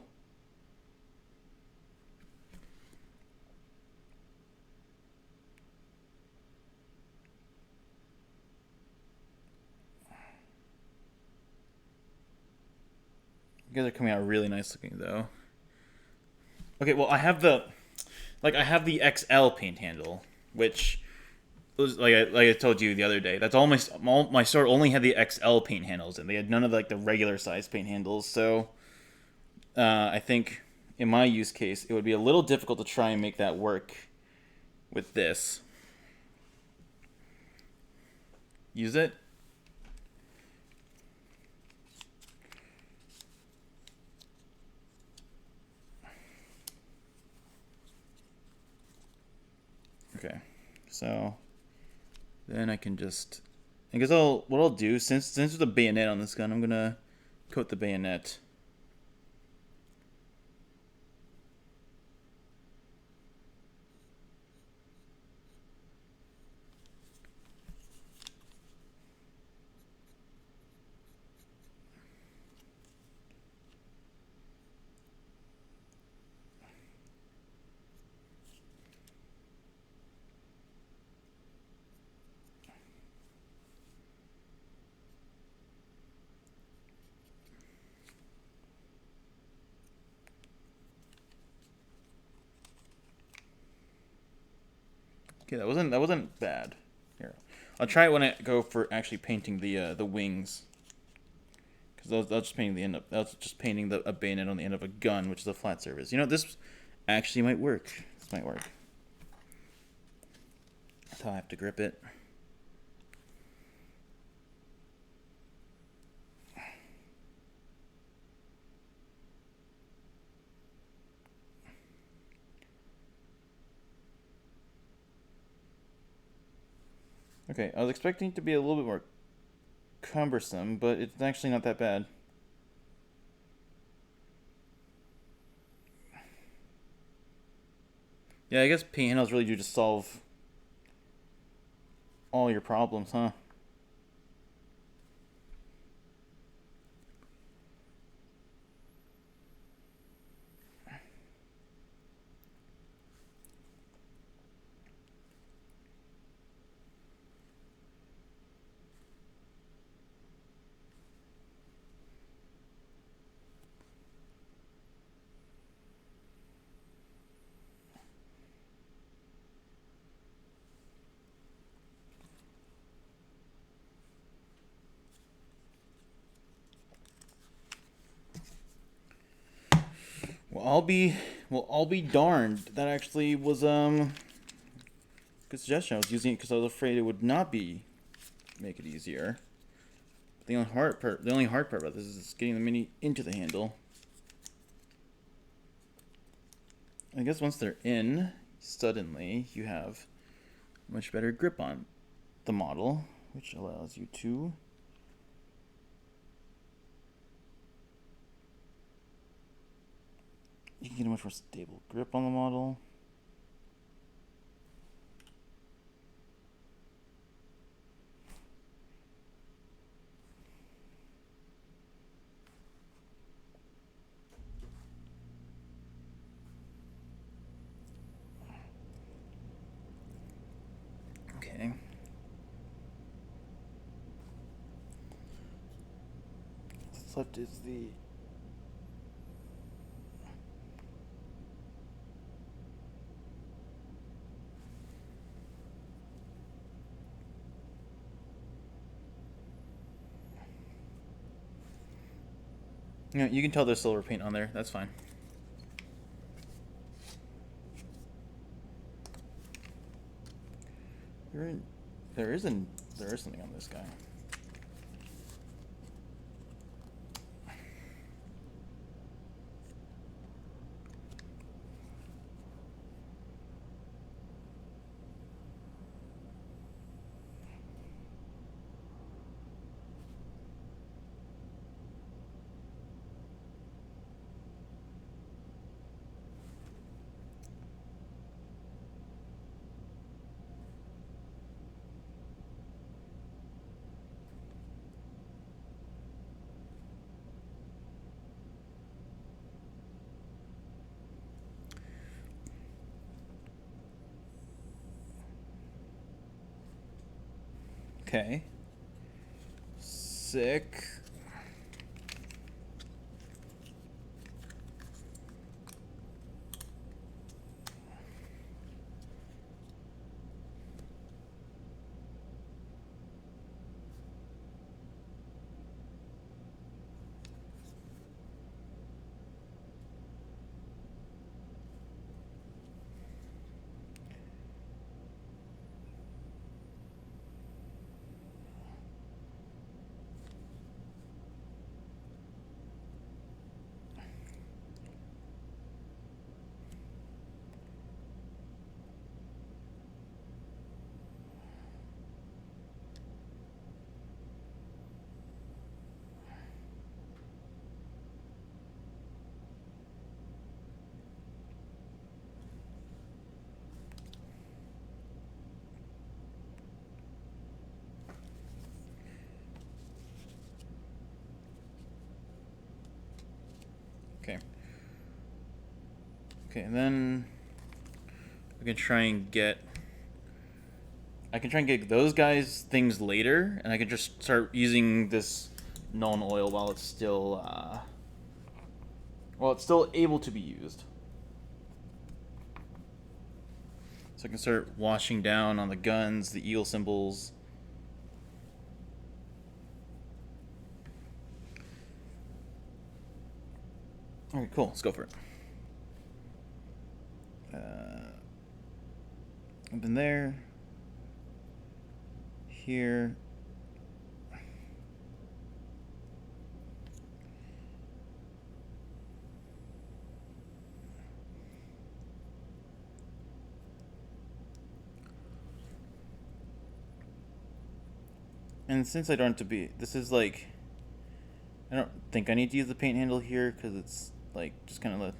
You guys are coming out really nice looking, though. Okay, well, I have the XL paint handle, which was like I told you the other day. That's all my store only had the XL paint handles, and they had none of like the regular size paint handles. So I think in my use case, it would be a little difficult to try and make that work with this. Use it. Okay, so then I can just, I guess what I'll do, since there's a bayonet on this gun, I'm gonna coat the bayonet. Okay, that wasn't bad. Here, I'll try it when I go for actually painting the wings, because I was just painting the end of, I was just painting a bayonet on the end of a gun, which is a flat surface. You know, this actually might work. This might work. That's how I have to grip it. Okay, I was expecting it to be a little bit more cumbersome, but it's actually not that bad. Yeah, I guess paint handles really do just solve all your problems, huh? Well, I'll be darned. That actually was good suggestion. I was using it because I was afraid it would not make it easier. But the only hard part about this is getting the mini into the handle. I guess once they're in, suddenly you have much better grip on the model, which allows you to you can get a much more stable grip on the model. Okay. What's left is the you can tell there's silver paint on there. That's fine. There is something on this guy. Okay. Sick. Okay. Okay, and then I can try and get those guys things later, and I can just start using this Nuln oil while it's still able to be used. So I can start washing down on the guns, the eel symbols. Okay, cool. Let's go for it. Up in there. Here. And since I don't have to be, this is like, I don't think I need to use the paint handle here because it's like just kind of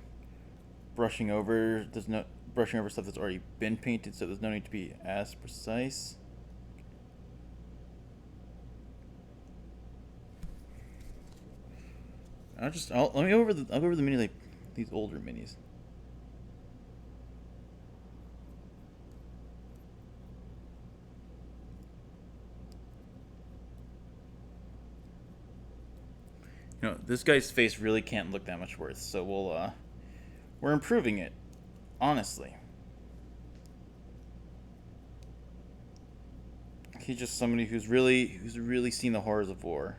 brushing over. There's no brushing over stuff that's already been painted, so there's no need to be as precise. Let me go over I'll go over the mini, like these older minis. You know, this guy's face really can't look that much worse, so we're improving it, honestly. He's just somebody who's really seen the horrors of war.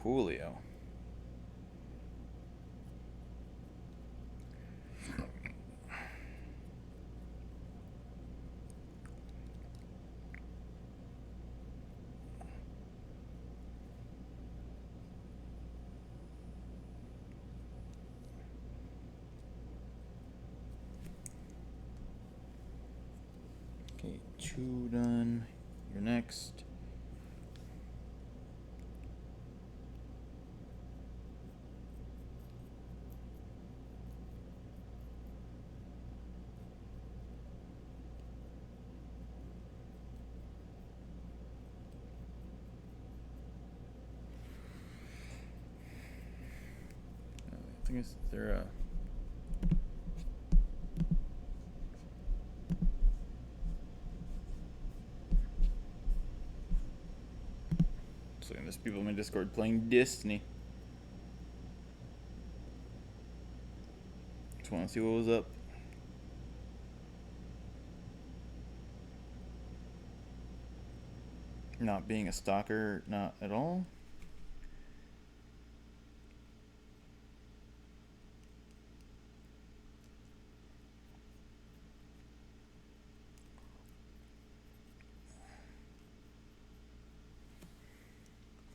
Coolio. Okay, 2 done. You're next. I think it's there. Just looking at this people in my Discord playing Destiny. Just want to see what was up. Not being a stalker, not at all.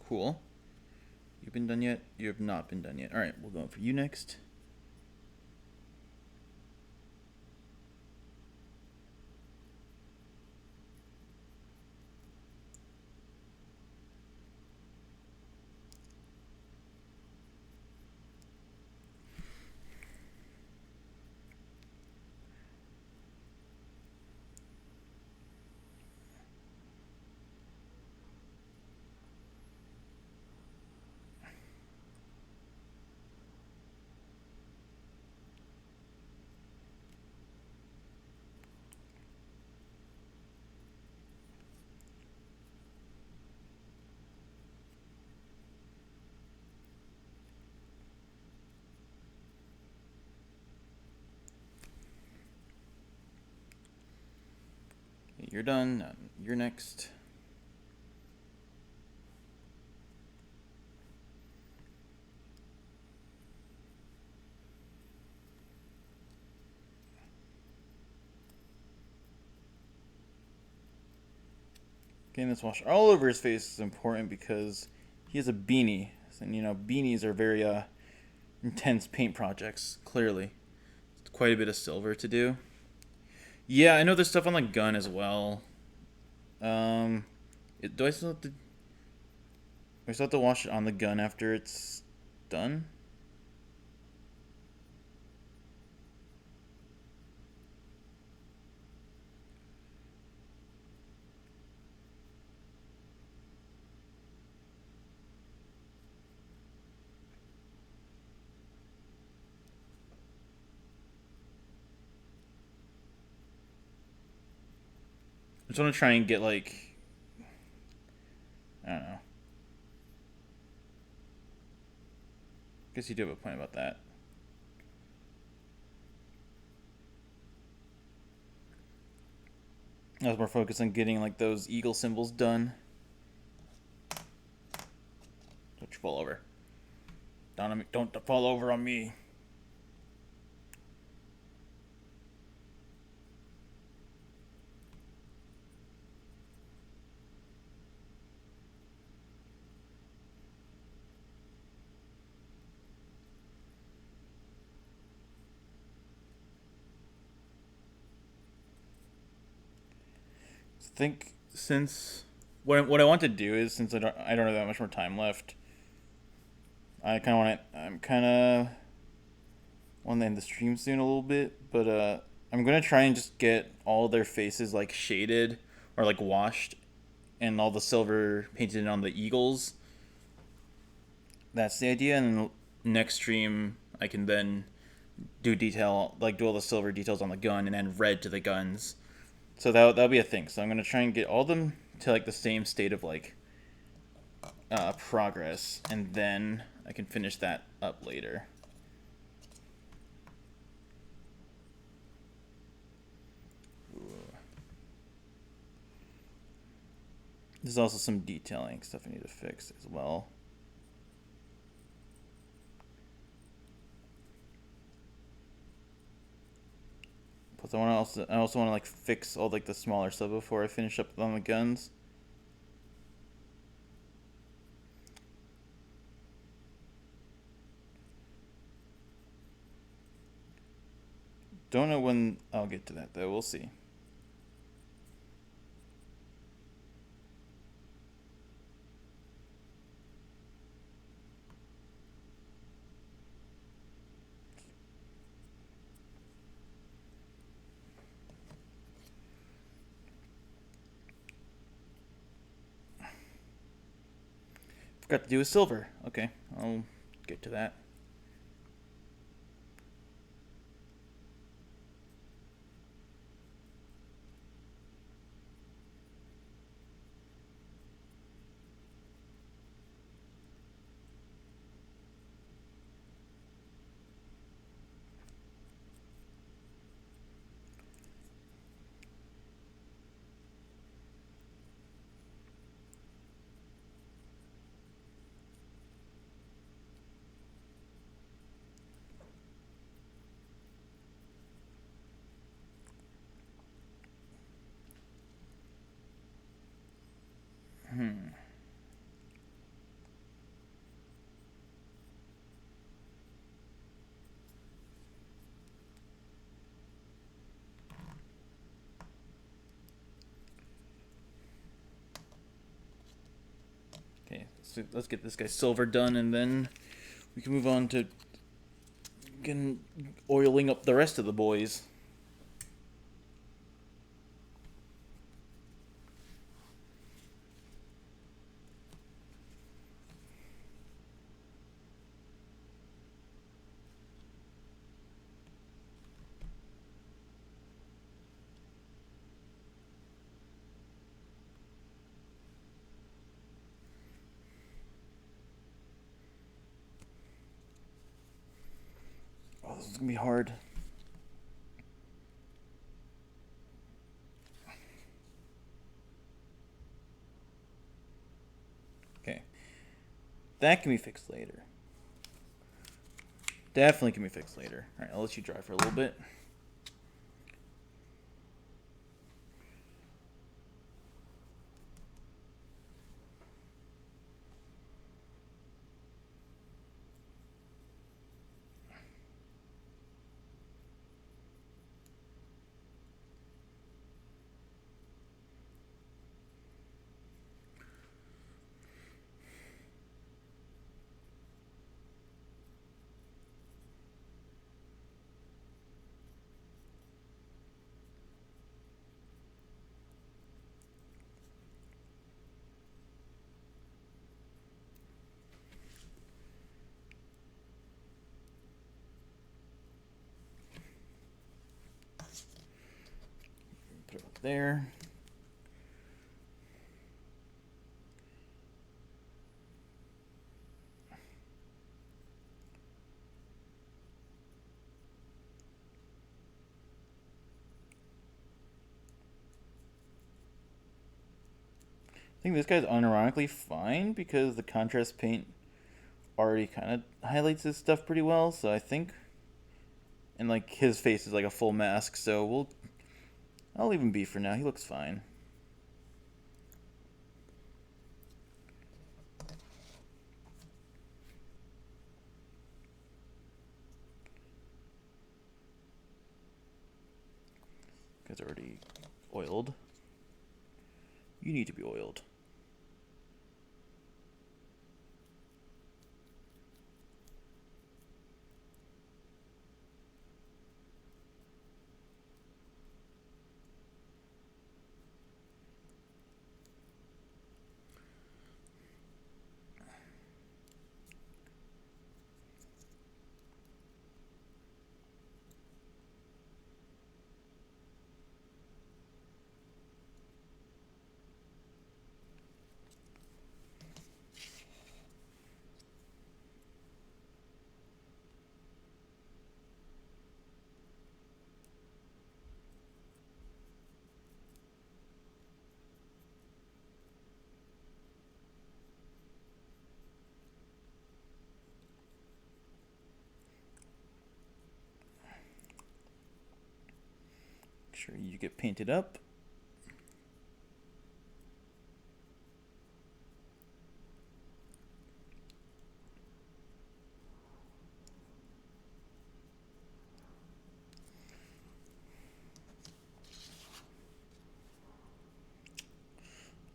Cool. You've been done yet? You have not been done yet. Alright, we'll go for you next. You're done. You're next. Getting this wash all over his face is important because he has a beanie. And, you know, beanies are very intense paint projects, clearly. It's quite a bit of silver to do. Yeah, I know there's stuff on the gun as well. Do I still have to... I still have to wash it on the gun after it's done? I just want to try and get, like... I don't know. Guess you do have a point about that. I was more focused on getting, like, those eagle symbols done. Don't you fall over. Don't fall over on me. think since what I want to do is, since I don't have that much more time left, I'm kind of want to end the stream soon a little bit, but I'm gonna try and just get all their faces like shaded or like washed, and all the silver painted on the eagles. That's the idea, and next stream I can then do all the silver details on the gun, and then red to the guns. So that'll be a thing. So I'm gonna try and get all of them to like the same state of like progress, and then I can finish that up later. There's also some detailing stuff I need to fix as well. Plus, I also want to like fix all like the smaller stuff before I finish up on the guns. Don't know when I'll get to that though. We'll see. Forgot to do a silver. Okay, I'll get to that. Okay, so let's get this guy silver done, and then we can move on to getting oiling up the rest of the boys. Oh, this is gonna be hard. Okay, that can be fixed later. Definitely can be fixed later. All right, I'll let you dry for a little bit. Put it up there. I think this guy's unironically fine because the contrast paint already kind of highlights his stuff pretty well. So I think, and like his face is like a full mask, so I'll leave him be for now. He looks fine. Guy's already oiled. You need to be oiled. Make sure you get painted up.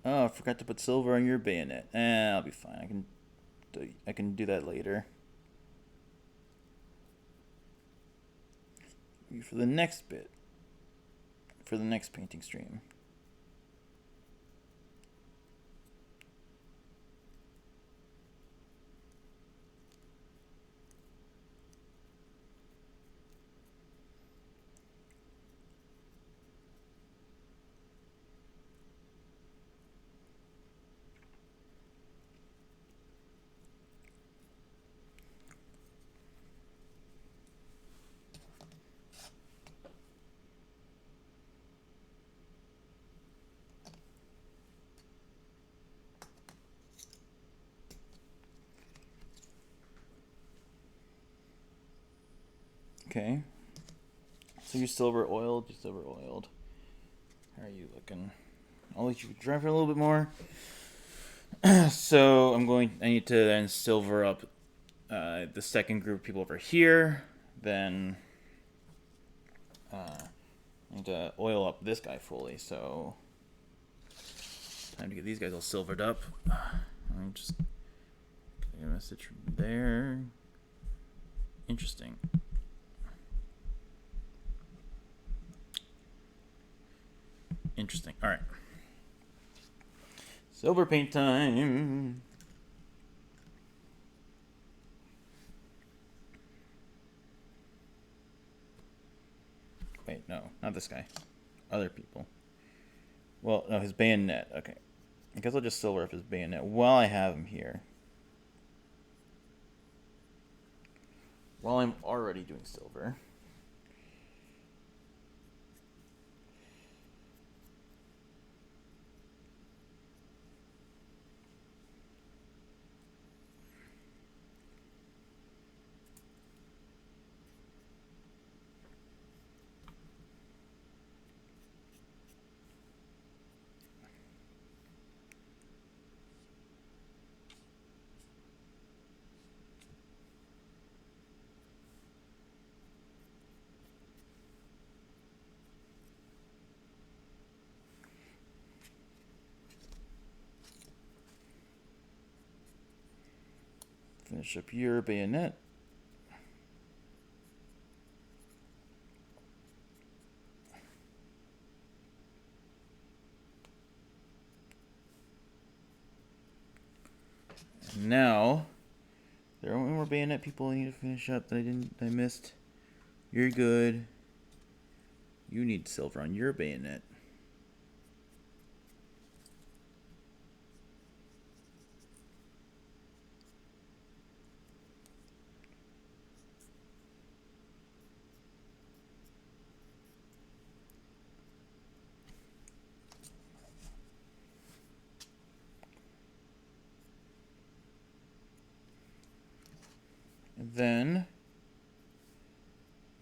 Oh, I forgot to put silver on your bayonet. I'll be fine. I can do that later. For the next bit. For the next painting stream. Okay. So you're silver oiled. How are you looking? I'll let you dry for a little bit more. So I need to then silver up the second group of people over here. Then I need to oil up this guy fully. So time to get these guys all silvered up. I'm just getting a message from there. Interesting. Interesting. All right. Silver paint time. Wait, no, not this guy. Other people. Well, no, his bayonet. Okay. I guess I'll just silver up his bayonet while I have him here. While I'm already doing silver. Finish up your bayonet. And now, there are only more bayonet people I need to finish up that I missed. You're good. You need silver on your bayonet. And then,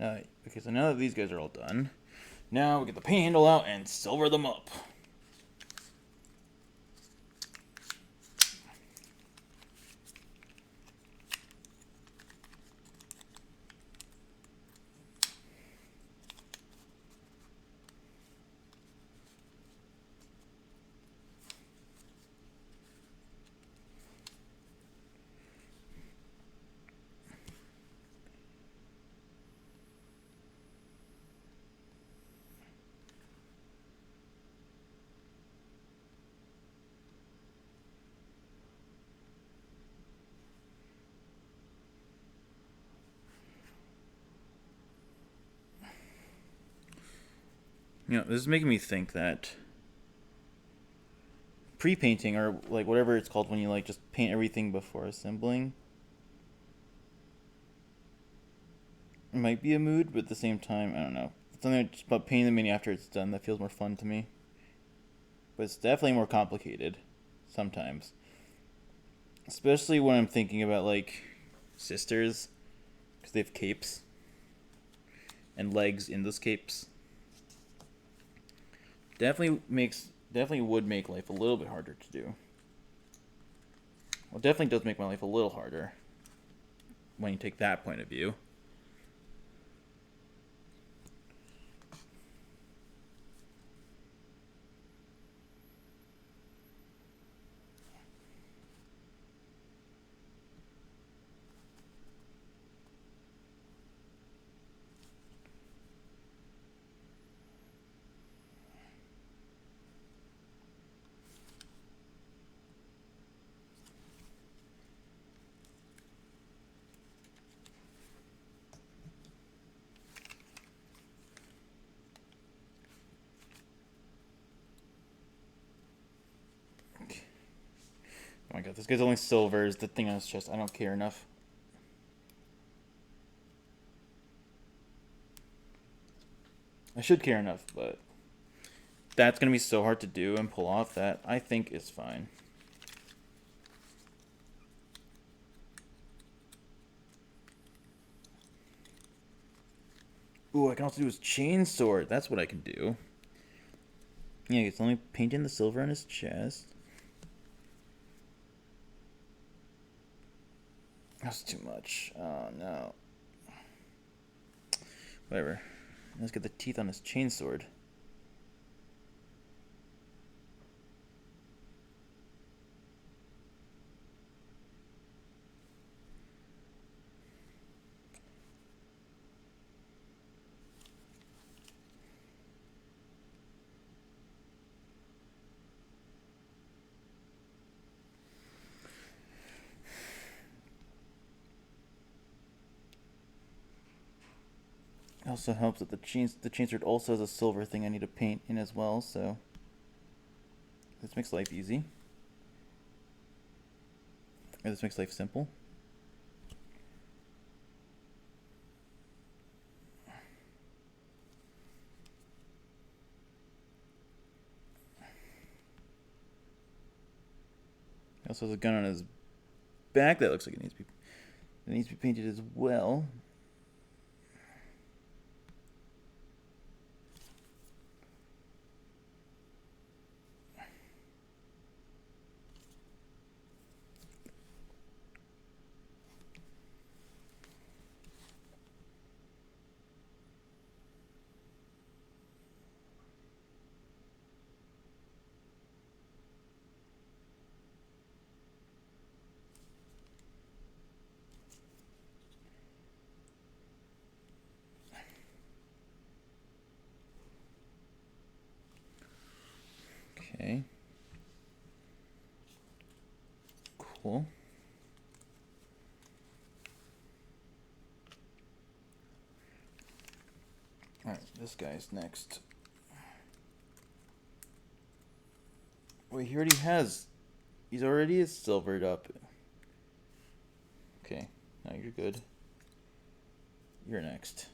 okay, so now that these guys are all done, now we get the paint handle out and silver them up. You know, this is making me think that pre-painting, or like whatever it's called when you like just paint everything before assembling, it might be a mood, but at the same time, I don't know. It's something just about painting the mini after it's done that feels more fun to me. But it's definitely more complicated sometimes. Especially when I'm thinking about like sisters, because they have capes and legs in those capes. Definitely would make life a little bit harder to do. Well, definitely does make my life a little harder when you take that point of view. Oh my god, this guy's only silver is the thing on his chest. I don't care enough. I should care enough, but that's going to be so hard to do and pull off that I think is fine. Ooh, I can also do his chainsword. That's what I can do. Yeah, it's only painting the silver on his chest. That's too much. Oh, no. Whatever. Let's get the teeth on his chainsword. It also helps that the chainsword also has a silver thing I need to paint in as well, so this makes life easy. Or this makes life simple. He also has a gun on his back that looks like it needs to be painted as well. Okay. Cool. Alright, this guy's next. Wait, he's already silvered up. Okay, now you're good. You're next.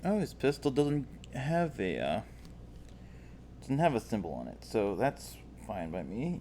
Oh, his pistol doesn't have a symbol on it, so that's fine by me.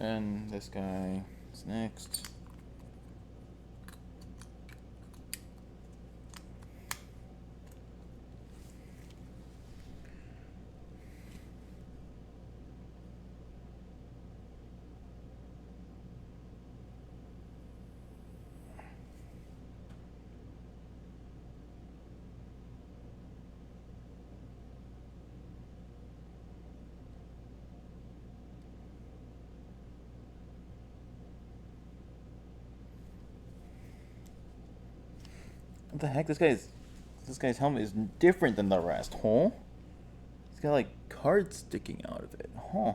And this guy is next. What the heck? This guy's helmet is different than the rest, huh? He's got like cards sticking out of it, huh?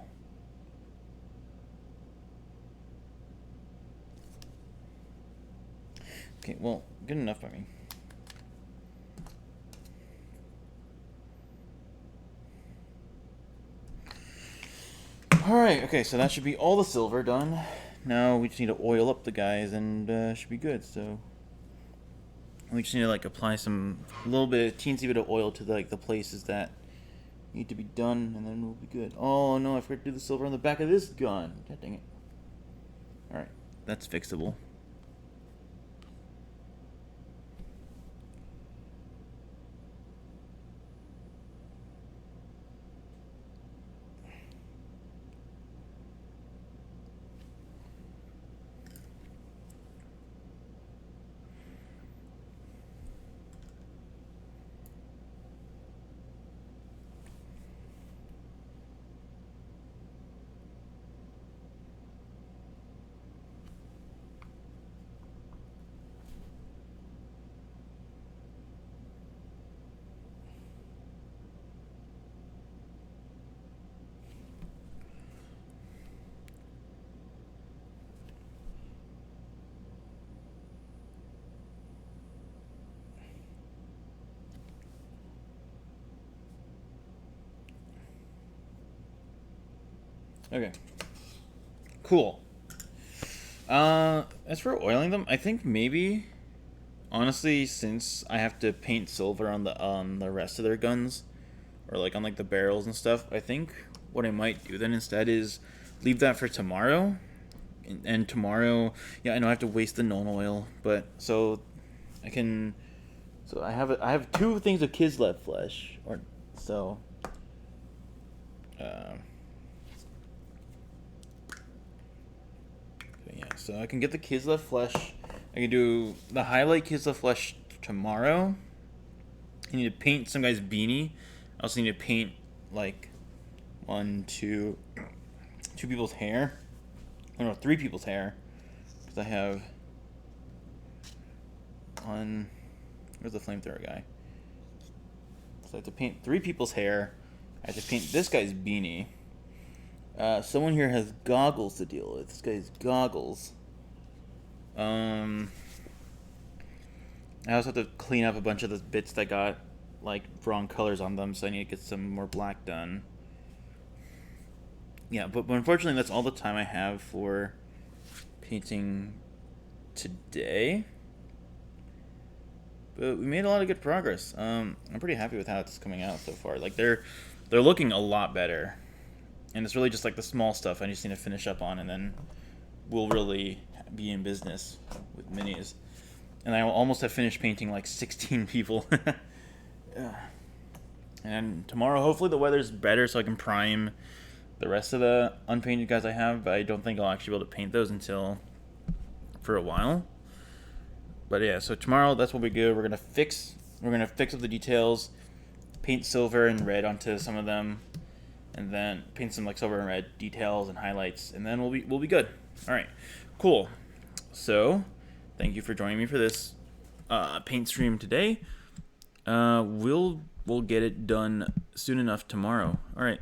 Okay, well, good enough by me. Alright, okay, so that should be all the silver done. Now we just need to oil up the guys and should be good, so... We just need to like apply a little bit, teensy bit of oil to like the places that need to be done, and then we'll be good. Oh no, I forgot to do the silver on the back of this gun. God dang it. Alright, that's fixable. Okay. Cool. As for oiling them, I think maybe, honestly, since I have to paint silver on the rest of their guns, or like on like the barrels and stuff, I think what I might do then instead is leave that for tomorrow. And tomorrow, yeah, I know I have to waste the known oil, but so I can. So I have 2 things of Kislev flesh, or so. Yeah, so I can get the Kislev flesh. I can do the highlight Kislev flesh tomorrow. I need to paint some guy's beanie. I also need to paint like 2 people's hair. I don't know, 3 people's hair. Because I have one. Where's the flamethrower guy? So I have to paint 3 people's hair. I have to paint this guy's beanie. Someone here has goggles to deal with. This guy's goggles. I also have to clean up a bunch of the bits that got like wrong colors on them, so I need to get some more black done. Yeah, but unfortunately that's all the time I have for painting today. But we made a lot of good progress. I'm pretty happy with how it's coming out so far. Like they're looking a lot better. And it's really just like the small stuff I just need to finish up on, and then we'll really be in business with minis. And I almost have finished painting like 16 people. And tomorrow, hopefully the weather's better so I can prime the rest of the unpainted guys I have, but I don't think I'll actually be able to paint those until for a while. But yeah, so tomorrow that's what we do. We're gonna fix up the details, paint silver and red onto some of them, and then paint some like silver and red details and highlights, and then we'll be good. All right, cool. So, thank you for joining me for this paint stream today. We'll get it done soon enough tomorrow. All right.